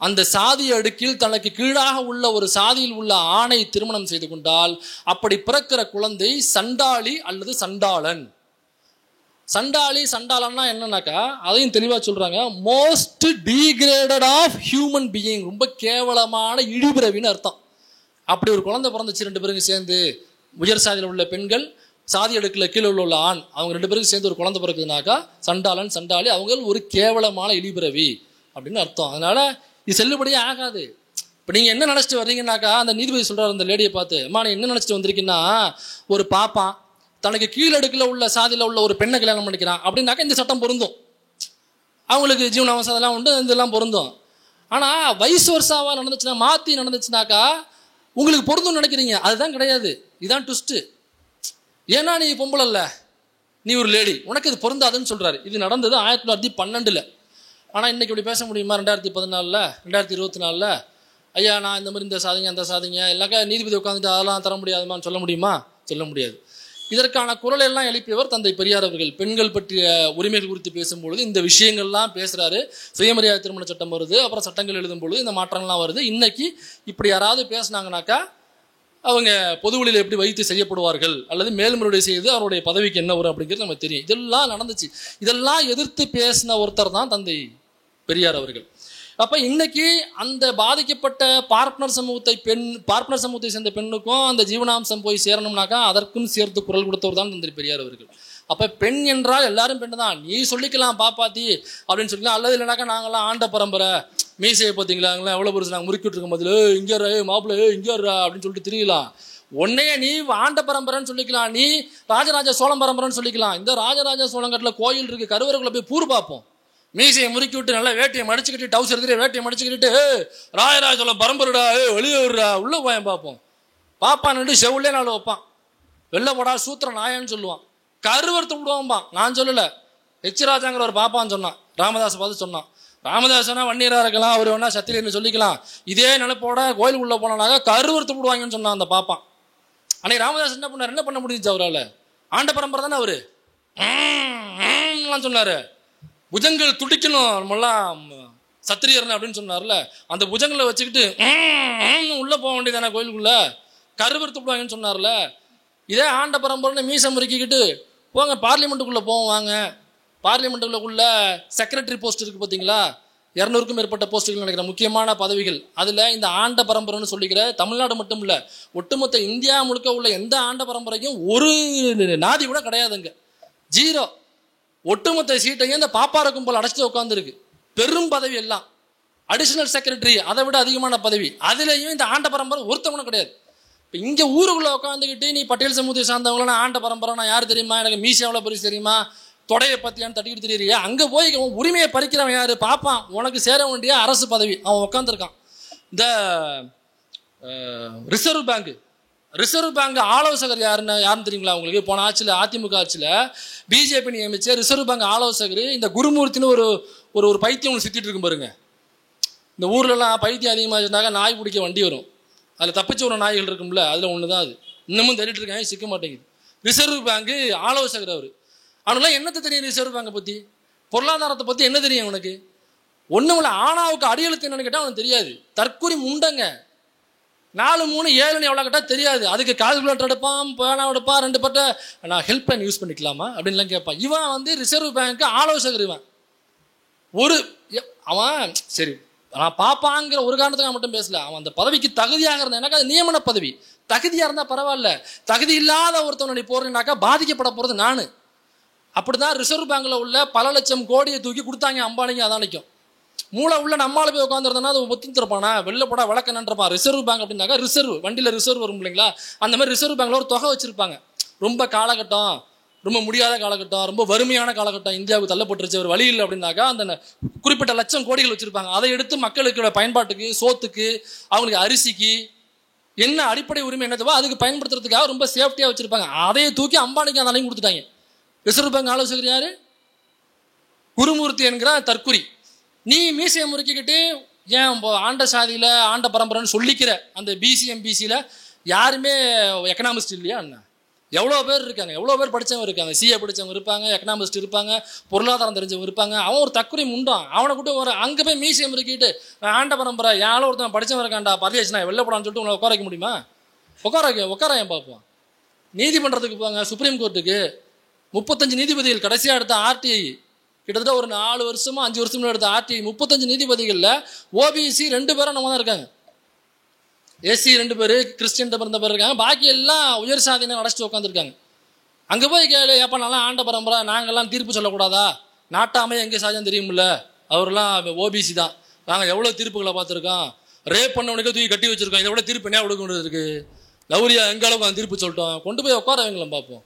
அந்த சாதி அடுக்கில் தனக்கு கீழாக உள்ள ஒரு சாதியில் உள்ள ஆணை திருமணம் செய்து கொண்டால் அப்படி பிறக்கிற குழந்தை சண்டாளி அல்லது சண்டாளன். சண்டாளி சண்டாளன்னா என்னன்னாக்கா அதையும் தெளிவா சொல்றாங்க, most degraded of human being, ரொம்ப கேவலமான இழிபிறவின்னு அர்த்தம். அப்படி ஒரு குழந்தை பிறந்துச்சு 2 பேரும் சேர்ந்து, உயர் சாதியில் உள்ள பெண்கள், சாதி அடுக்கில் கீழே உள்ள ஆண், அவங்க 2 பேரும் சேர்ந்து ஒரு குழந்தை பிறக்குதுனாக்கா சண்டாளன் சண்டாளி, அவங்க ஒரு கேவலமான இழிபிறவி அப்படின்னு அர்த்தம். அதனால இது செல்லுபடியே ஆகாது. இப்போ நீங்கள் என்ன நினச்சிட்டு வர்றீங்கன்னாக்கா அந்த நீதிபதி சொல்கிறார் அந்த லேடியை பார்த்து, அம்மா நீ என்ன நினச்சிட்டு வந்திருக்கீங்கன்னா ஒரு பாப்பா தனக்கு கீழடுக்கில் உள்ள சாதியில் உள்ள ஒரு பெண்ணை கல்யாணம் பண்ணிக்கிறான் அப்படின்னாக்கா இந்த சட்டம் பொருந்தும், அவங்களுக்கு ஜீவனாம்சம் அதெல்லாம் உண்டு, இதெல்லாம் பொருந்தும். ஆனால் வயசு வருஷாவாக நடந்துச்சுன்னா, மாற்றி நடந்துச்சுனாக்கா உங்களுக்கு பொருந்தும் நினைக்கிறீங்க, அதுதான் கிடையாது. இதுதான் ட்விஸ்ட்டு. ஏன்னா நீ பொம்பளை இல்லை, நீ ஒரு லேடி, உனக்கு இது பொருந்தாதுன்னு சொல்கிறாரு. இது நடந்தது 1912. ஆனால் இன்றைக்கி இப்படி பேச முடியுமா? 2014 2024 ஐயா நான் இந்த மாதிரி இந்த சாதிங்க அந்த சாதிங்க எல்லாக்கா நீதிபதி உட்காந்துட்டு அதெல்லாம் தர முடியாதுமான்னு சொல்ல முடியுமா? சொல்ல முடியாது. இதற்கான குரல் எல்லாம் எழுப்பியவர் தந்தை பெரியார் அவர்கள். பெண்கள் பற்றிய உரிமைகள் குறித்து பேசும்பொழுது இந்த விஷயங்கள்லாம் பேசுகிறாரு. சுயமரியாதை திருமண சட்டம் வருது, அப்புறம் சட்டங்கள் எழுதும் பொழுது இந்த மாற்றங்கள்லாம் வருது. இன்னைக்கு இப்படி யாராவது பேசினாங்கனாக்கா அவங்க பொதுவெளியில் எப்படி வைத்து செய்யப்படுவார்கள் அல்லது மேல்முறையீடு செய்து அவருடைய பதவிக்கு என்ன வரும் அப்படிங்கிறது நமக்கு தெரியும். இதெல்லாம் நடந்துச்சு. இதெல்லாம் எதிர்த்து பேசின ஒருத்தர் தான் தந்தை பெரியார் அவர்கள். அப்ப இன்னைக்கு அந்த பாதிக்கப்பட்ட பார்ட்னர் சமூகத்தை சேர்ந்த பெண்ணுக்கும் அந்த ஜீவனாம்சம் போய் சேரணும்னாக்கா அதற்கும் சேர்த்து குரல் கொடுத்தவர் தான் தந்தை பெரியார் அவர்கள். அப்ப பெண் என்றால் எல்லாரும் பெண் தான், நீ சொல்லிக்கலாம் பாப்பாத்தி அப்படின்னு சொல்லிக்கலாம், அல்லது இல்லைனாக்கா நாங்களாம் ஆண்ட பரம்பரை, மீசையை பார்த்தீங்களா எவ்வளவு பெருசு நாங்கள் முறுக்கிட்டு இருக்கும் போது இங்கே மாப்பிள்ளை இங்கே அப்படின்னு சொல்லிட்டு திரியலாம். உன்னையே நீ ஆண்ட பரம்பரைன்னு சொல்லிக்கலாம், நீ ராஜராஜ சோழம் பரம்பரைன்னு சொல்லிக்கலாம். இந்த ராஜராஜ சோழங்கட்டில் கோயில் இருக்கு, கருவறைக்குள்ள போய் பூர் பார்ப்போம், மீசையை முறுக்கி விட்டு நல்லா வேட்டியை மடிச்சுக்கிட்டு டவுசர் எடுத்துட்டு வேட்டியை மடிச்சுக்கிட்டு ராஜராஜ சோழ பரம்பரைடா வெளியே விடுறா உள்ள போயன் பார்ப்போம். பாப்பான்னு செவுள்ளே நாள் வைப்பான், வெளில போடா சூத்திர நாயன்னு சொல்லுவான், கருவறுத்து விடுவான்பா. நான் சொல்லலை, எச் ராஜாங்கிற ஒரு பாப்பான்னு சொன்னான், ராமதாஸ் பார்த்து சொன்னான். ராமதாசனா வன்னியராக இருக்கலாம், அவர் வேணா சத்திரியன்னு சொல்லிக்கலாம், இதே நினைப்போட கோயிலுக்குள்ள போனாங்க கருவறுத்து விடுவாங்கன்னு சொன்னான் அந்த பாப்பான். அன்னைக்கு ராமதாஸ் என்ன பண்ணார்? என்ன பண்ண முடிஞ்சிச்சு அவரால்? ஆண்ட பரம்பரை தானே அவரு சொன்னாரு, புஜங்கள் துடிக்கணும், நம்மளாம் சத்திரியர்னு அப்படின்னு சொன்னார்ல, அந்த புஜங்களை வச்சுக்கிட்டு உள்ள போக வேண்டியதானே கோயிலுக்குள்ள, கருவறுத்து விடுவாங்கன்னு சொன்னார்ல. இதே ஆண்ட பரம்பரைன்னு மீசம் முறுக்கிக்கிட்டு போங்க பார்லிமெண்ட்டுக்குள்ளே போவாங்க. பார்லிமெண்ட்டுக்குள்ள செக்ரட்டரி போஸ்ட் இருக்குது பார்த்தீங்களா, 200க்கும் மேற்பட்ட போஸ்ட்டுகள் நினைக்கிற முக்கியமான பதவிகள். அதில் இந்த ஆண்ட பரம்பரைன்னு சொல்லிக்கிற தமிழ்நாடு மட்டும் இல்லை, ஒட்டுமொத்த இந்தியா முழுக்க உள்ள எந்த ஆண்ட பரம்பரைக்கும் ஒரு நாதி கூட கிடையாதுங்க, ஜீரோ. ஒட்டுமொத்த சீட்டையும் இந்த பாப்பார கும்பல் அடைச்சிட்டு உட்காந்துருக்கு. பெரும் பதவி எல்லாம் அடிஷனல் செக்ரட்டரி, அதை விட அதிகமான பதவி. அதுலேயும் இந்த ஆண்ட பரம்பரை ஒருத்தவனும் கிடையாது. இப்போ இங்கே ஊருக்குள்ளே உட்காந்துக்கிட்டு நீ பட்டேல் சமூகத்தை சார்ந்தவங்கள ஆண்ட பரம்பரை, நான் யார் தெரியுமா, எனக்கு மீசி எவ்வளோ பெருசு தெரியுமா, தொடையை பற்றியான்னு தட்டிக்கிட்டு தெரியறியா, அங்கே போய் உரிமையை பறிக்கிறவன் யார் பார்ப்பான். உனக்கு சேர வேண்டிய அரசு பதவி அவன் உட்காந்துருக்கான். இந்த ரிசர்வ் பேங்க் ஆலோசகர் யாருன்னு தெரியுங்களா உங்களுக்கு? போன ஆட்சியில், அதிமுக ஆட்சியில் பிஜேபி நியமிச்ச ரிசர்வ் பேங்க் ஆலோசகர் இந்த குருமூர்த்தின்னு ஒரு பைத்தியம் ஒன்று சுற்றிட்டு இருக்கும் பாருங்க. இந்த ஊர்லலாம் பைத்தியம் அதிகமாக இருந்தாக்க நாய் பிடிக்க வண்டி வரும், அதில் தப்பிச்ச ஒரு நாய்கள் இருக்கும்ல, அதில் ஒன்று தான் அது. இன்னமும் தேடிட்டு இருக்காங்க, சிக்க மாட்டேங்குது. ரிசர்வ் பேங்க் ஆலோசகர் அவர். அவனுக்குலாம் என்னத்தை தெரியும் ரிசர்வ் பேங்கை பற்றி, பொருளாதாரத்தை பற்றி என்ன தெரியும் அவனுக்கு? ஒன்றும் இல்லை. ஆனாவுக்கு அடியெழுத்து என்னன்னு கேட்டால் அவனுக்கு தெரியாது. தற்கூரி முண்டங்க. 4 3 7 எவ்வளோ கேட்டால் தெரியாது. அதுக்கு கால்குலேட்டர் எடுப்பான், பேனா எடுப்பான், 2 பட்ட நான் ஹெல்ப் லைன் யூஸ் பண்ணிக்கலாமா அப்படின்லாம் கேட்பான். இவன் ரிசர்வ் பேங்க் ஆலோசகர். அவன் சரி நான் பாப்பாங்கிற ஒரு காரணத்துக்கு மட்டும் பேசல, அவன் அந்த பதவிக்கு தகுதியாக இருந்தா, எனக்கு அது நியமன பதவி, தகுதியாக இருந்தால் பரவாயில்ல. தகுதி இல்லாத ஒருத்தவனை நீ போறேன்னாக்கா பாதிக்கப்பட போகிறது நான். அப்படிதான் ரிசர்வ் பேங்க்ல உள்ள பல லட்சம் கோடியை தூக்கி கொடுத்தாங்க அம்பானிக்கும் அதானிக்கும். மூளை உள்ள நம்மளால போய் உட்காந்துருந்தோம்னா அது ஒத்து தரப்பானா, வெளில போட விளக்க நின்றப்பான். ரிசர்வ் பேங்க் அப்படின்னாக்கா ரிசர்வ், வண்டியில் ரிசர்வ் வரும் இல்லைங்களா, அந்த மாதிரி ரிசர்வ் பேங்க்ல ஒரு தொகை வச்சிருப்பாங்க. ரொம்ப காலகட்டம், ரொம்ப முடியாத காலகட்டம், ரொம்ப வறுமையான காலகட்டம், இந்தியாவுக்கு தள்ளப்பட்டுருச்சு, ஒரு வழி இல்லை அப்படின்னாக்கா அந்த குறிப்பிட்ட லட்சம் கோடிகள் வச்சிருப்பாங்க. அதை எடுத்து மக்களுக்கு பயன்பாட்டுக்கு, சோத்துக்கு, அவங்களுக்கு அரிசிக்கு என்ன அடிப்படை உரிமை என்னதுவோ அதுக்கு பயன்படுத்துறதுக்காக ரொம்ப சேஃப்டியா வச்சிருப்பாங்க. அதையே தூக்கி அம்பானிக்கு அந்த கொடுத்துட்டாங்க. ரிசர்வ் பேங்க் ஆலோசகர் யாரு? குருமூர்த்தி என்கிற தற்குறி. நீ மீசையை முறுக்கிக்கிட்டு ஏன் ஆண்ட சாதியில ஆண்ட பரம்பரைன்னு சொல்லிக்கிற அந்த பிசி எம்பிசியில யாருமே எக்கனாமிஸ்ட் இல்லையா? என்ன எவ்வளோ பேர் இருக்காங்க, எவ்வளோ பேர் படித்தவங்க இருக்காங்க, சிஏ படித்தவங்க இருப்பாங்க, எக்கனாமிஸ்ட் இருப்பாங்க, பொருளாதாரம் தெரிஞ்சவங்க இருப்பாங்க. அவன் ஒரு தக்குரி முண்டான். அவனை கூட ஒரு அங்கே போய் மியூசியம் இருக்கிட்டு ஆண்ட பரம்பரை யாரோ ஒருத்தன் படித்தவன் இருக்காண்டா பரியாச்சுனா வெள்ளப்படான்னு சொல்லிட்டு உங்களை உட்கார வைக்க முடியுமா? உட்கார ஏன் பார்ப்போம். நீதிமன்றத்துக்கு போங்க, சுப்ரீம் கோர்ட்டுக்கு 35 நீதிபதிகள் கடைசியாக எடுத்த ஆர்டிஐ, கிட்டத்தட்ட ஒரு 4 வருஷமோ 5 வருஷமோ எடுத்த ஆர்டிஐ 35 நீதிபதிகளில் ஓபிசி 2 பேரும் நம்ம தான் இருக்காங்க, எஸ்சி 2 பேர், கிறிஸ்டியன் பிறந்த பேர் இருக்காங்க, பாக்கி எல்லாம் உயர் சாதியினர் அடைச்சிட்டு உட்காந்துருக்காங்க. அங்கே போய் கேளு, எப்போ நல்லா ஆண்ட பரம்பரை நாங்கள்லாம் தீர்ப்பு சொல்லக்கூடாதா? நாட்டாமே எங்கே சாதியம் தெரியுமில்ல, அவரெல்லாம் ஓபிசி தான், நாங்கள் எவ்வளோ தீர்ப்புகளை பார்த்துருக்கோம், ரேப் பண்ணவனுக்கு தூக்கி கட்டி வச்சிருக்கோம், இதை விட தீர்ப்பு என்ன கொடுக்க வேண்டியது இருக்கு, லௌரியா எங்க அளவுக்கு அந்த தீர்ப்பு சொல்லிட்டோம், கொண்டு போய் உட்கார வைங்களேன் பார்ப்போம்.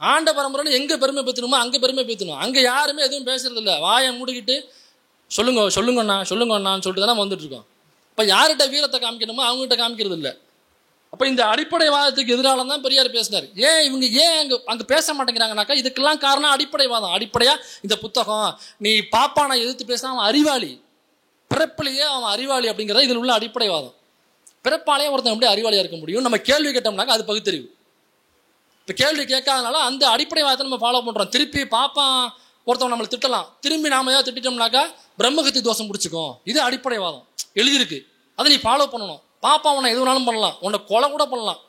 ஆண்ட பரம்பரைன்னு எங்கே பெருமை பேற்றணுமோ அங்கே பெருமை பேற்றணும். அங்கே யாருமே எதுவும் பேசுறது இல்லை, வாயை மூடிக்கிட்டு சொல்லுங்கண்ணான்னு சொல்லிட்டு தானே வந்துட்டு இருக்கோம். இப்போ யார்கிட்ட வீரத்தை காமிக்கணுமோ அவங்ககிட்ட காமிக்கிறது இல்லை. அப்போ இந்த அடிப்படை வாதத்துக்கு எதிரால தான் பெரியார் பேசினார். இவங்க அங்கே பேச மாட்டேங்கிறாங்கனாக்கா இதுக்கெல்லாம் காரணம் அடிப்படை வாதம். அடிப்படையாக இந்த புத்தகம் நீ பாப்பானை எதிர்த்து பேசினா அவன் அறிவாளி, பிறப்பிலேயே அவன் அறிவாளி அப்படிங்கிறத இதில் உள்ள அடிப்படை வாதம். பிறப்பாலேயே ஒருத்தன் எப்படி அறிவாளியாக இருக்க முடியும்? நம்ம கேள்வி கேட்டோம்னாக்கா அது பகுத்தறிவு. இப்போ கேள்வி கேட்காதனால அந்த அடிப்படை வாதத்தை நம்ம ஃபாலோ பண்ணுறோம். திருப்பி பாப்பான் ஒருத்தவன் நம்மளை திட்டலாம், திரும்பி நாம ஏதாவது திட்டோம்னாக்கா பிரம்மகத்தி தோஷம் பிடிச்சிக்கும். இது அடிப்படை வாதம் எழுதியிருக்கு, அதை நீ ஃபாலோ பண்ணணும். பாப்பா உன்னை எது வேணாலும் பண்ணலாம், உன்னை கொலை கூட பண்ணலாம்.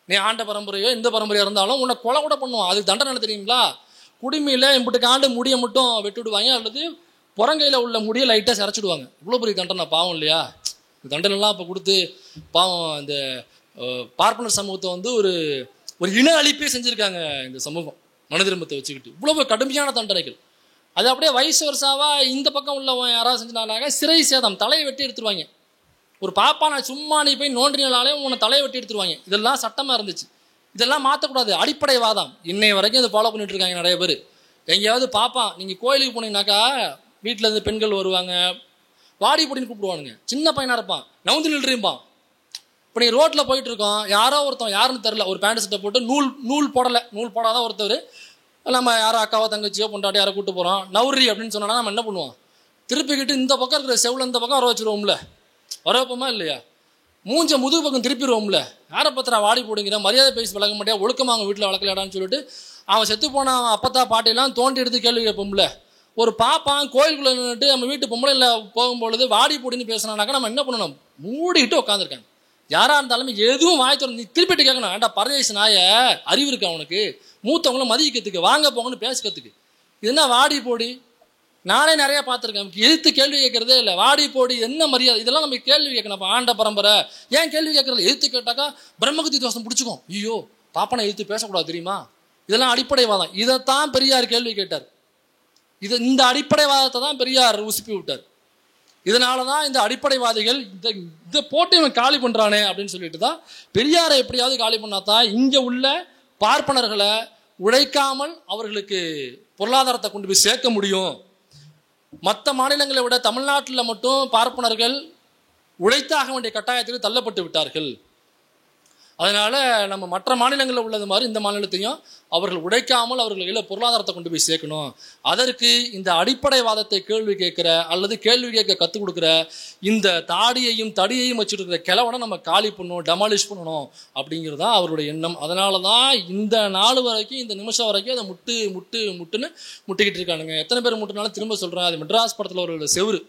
நீ ஆண்ட பரம்பரையோ எந்த பரம்பரையாக இருந்தாலும் உன்னை கொலை கூட பண்ணுவோம். அது தண்டனை என்ன தெரியுங்களா? குடிமையில் இம்புட்டுக்கு ஆண்டு முடியை மட்டும் வெட்டுடுவாங்க, அல்லது புறங்கையில் உள்ள முடியை லைட்டாக சிரைச்சிடுவாங்க. இவ்வளோ பெரிய தண்டனை பாவம் இல்லையா? இந்த தண்டனைலாம் இப்போ கொடுத்து பாவம் இந்த பார்ப்பனர் சமூகத்தை ஒரு இன அழிப்பே செஞ்சுருக்காங்க இந்த சமூகம், மனு திரும்பத்தை வச்சுக்கிட்டு. இவ்வளோ கடுமையான தண்டனைகள். அது அப்படியே வயசு வருஷாவாக இந்த பக்கம் உள்ளவன் யாராவது செஞ்சினாங்க சிறை சேதம், தலையை வெட்டி எடுத்துருவாங்க. ஒரு பாப்பா நான் சும்மா நீ போய் நோண்டினாலே உன்னை தலையை வெட்டி எடுத்துருவாங்க. இதெல்லாம் சட்டமாக இருந்துச்சு, இதெல்லாம் மாற்றக்கூடாது. அடிப்படை வாதம் இன்னை வரைக்கும் அதை ஃபாலோ பண்ணிட்டு இருக்காங்க நிறைய பேர். எங்கேயாவது பாப்பான், நீங்கள் கோயிலுக்கு போனீங்கன்னாக்கா வீட்டில் இருந்து பெண்கள் வருவாங்க, வாடி போடின்னு கூப்பிடுவானுங்க. சின்ன பையனாக இருப்பான், நவுந்து நின்றுப்பான். இப்போ நீங்கள் ரோட்டில் போயிட்டு இருக்கோம், யாரோ ஒருத்தன் யாருன்னு தெரில ஒரு பேண்ட் சட்டை போட்டு நூல் போடலை, நூல் போடாதான் ஒருத்தர், நம்ம யாரோ அக்காவோ தங்கச்சியோ பொண்டாட்டி யாரோ கூப்பிட்டு போகிறோம், நவுரி அப்படின்னு சொன்னா நம்ம என்ன பண்ணுவோம்? திருப்பிக்கிட்டு இந்த பக்கம் இருக்கிற செவில் இந்த பக்கம் வர வச்சுருவோம்ல, வர வைப்போமா இல்லையா? மூஞ்ச முதுகு பக்கம் திருப்பிடுவோம்ல. யாரை பத்திரா வாடி போடுங்கிற, மரியாதை பேசி வளர்க்க மாட்டியா, ஒழுக்கமாக அவங்க வீட்டில் வளர்க்கலாடான்னு சொல்லிட்டு அவன் செத்து போன அவன் அப்பத்தா பாட்டியெல்லாம் தோண்டி எடுத்து கேள்வி கேட்போம்ல. ஒரு பாப்பான் கோயிலுக்குள்ள நின்றுட்டு நம்ம வீட்டு பொம்பளைல போகும்பொழுது வாடி போடின்னு பேசினானாக்கா நம்ம என்ன பண்ணணும்? மூடிக்கிட்டு உட்காந்துருக்காங்க. யாரா இருந்தாலுமே எதுவும் வாய் திறந்து நீ திருப்பிட்டு கேட்கணும். ஏன்டா பரதேசி நாய, அறிவு இருக்கு அவனுக்கு, மூத்தவங்கள மதிக்கிறதுக்கு, வாங்க போங்கன்னு பேசுக்கிறதுக்கு. இதுனா வாடி போடி. நானே நிறைய பார்த்துருக்கேன். எதிர்த்து கேள்வி கேட்கறதே இல்லை. வாடி போடி என்ன மரியாதை? இதெல்லாம் நம்ம கேள்வி கேட்கணும். அப்போ ஆண்ட பரம்பரை ஏன் கேள்வி கேட்கறது? எதிர்த்து கேட்டாக்கா பிரம்மகத்தி தோஷம் பிடிச்சிக்கும். ஐயோ பாப்பனை எதிர்த்து பேசக்கூடாது தெரியுமா? இதெல்லாம் அடிப்படைவாதம். இதைத்தான் பெரியார் கேள்வி கேட்டார். இந்த அடிப்படைவாதத்தை தான் பெரியார் உசுப்பி விட்டார். இதனால தான் இந்த அடிப்படைவாதிகள் இதை போட்டு இவன் காலி பண்ணுறானே அப்படின்னு சொல்லிட்டு தான் பெரியாரை எப்படியாவது காலி பண்ணாதான் இங்கே உள்ள பார்ப்பனர்களை உழைக்காமல் அவர்களுக்கு பொருளாதாரத்தை கொண்டு போய் சேர்க்க முடியும். மற்ற மாநிலங்களை விட தமிழ்நாட்டில் மட்டும் பார்ப்பனர்கள் உழைத்தாக வேண்டிய கட்டாயத்தில் தள்ளப்பட்டு விட்டார்கள். அதனால நம்ம மற்ற மாநிலங்களில் உள்ளது மாதிரி இந்த மாநிலத்தையும் அவர்கள் உழைக்காமல் அவர்கள் பொருளாதாரத்தை கொண்டு போய் சேர்க்கணும். அதற்கு இந்த அடிப்படைவாதத்தை கேள்வி கேட்கிற அல்லது கேள்வி கேட்க கற்றுக் கொடுக்குற இந்த தாடியையும் தடியையும் வச்சுட்டு இருக்கிற கிழவனை நம்ம காலி பண்ணணும், டெமாலிஷ் பண்ணணும் அப்படிங்கிறது தான் அவருடைய எண்ணம். அதனால தான் இந்த நாள் வரைக்கும், இந்த நிமிஷம் வரைக்கும் அதை முட்டுன்னு முட்டிக்கிட்டு இருக்கானுங்க. எத்தனை பேர் முட்டினாலும் திரும்ப சொல்கிறேன், அது மெட்ராஸ் படத்தில் ஒரு செவுரு.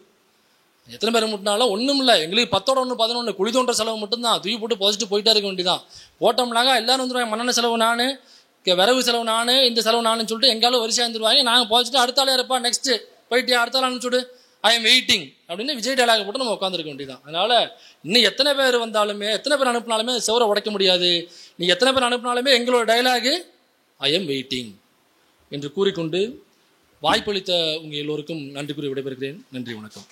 எத்தனை பேர் முட்டினாலும் ஒன்றும் இல்லை. எங்களுக்கு 10-1-11 குழி தோன்ற செலவு மட்டும்தான். தூக்கி போட்டு புதைச்சிட்டு போயிட்டே இருக்க வேண்டியதான். போட்டோம்னாங்க எல்லாரும் வந்துடுவாங்க. மண்ணெண்ணெய் செலவு நான், விறகு செலவு நான், இந்த செலவு நானுன்னு சொல்லிட்டு எங்காலும் வரிசையாக இருந்துருவாங்க. நாங்கள் புதைச்சிட்டு அடுத்த ஆளே இருப்பா, நெக்ஸ்ட்டு போயிட்டு அடுத்த ஆள் அனுப்பிச்சுடு, ஐ எம் வெயிட்டிங் அப்படின்னு விஜய் டைலாக் போட்டு நம்ம உட்காந்துருக்க வேண்டியதான். அதனால இன்னும் எத்தனை பேர் வந்தாலுமே, எத்தனை பேர் அனுப்பினாலுமே செவரை உடைக்க முடியாது. நீ எத்தனை பேர் அனுப்பினாலுமே எங்களோட டைலாகு ஐ எம் வெயிட்டிங் என்று கூறிக்கொண்டு வாய்ப்பளித்த உங்கள் எல்லோருக்கும் நன்றி கூறி விடைபெறுகிறேன். நன்றி, வணக்கம்.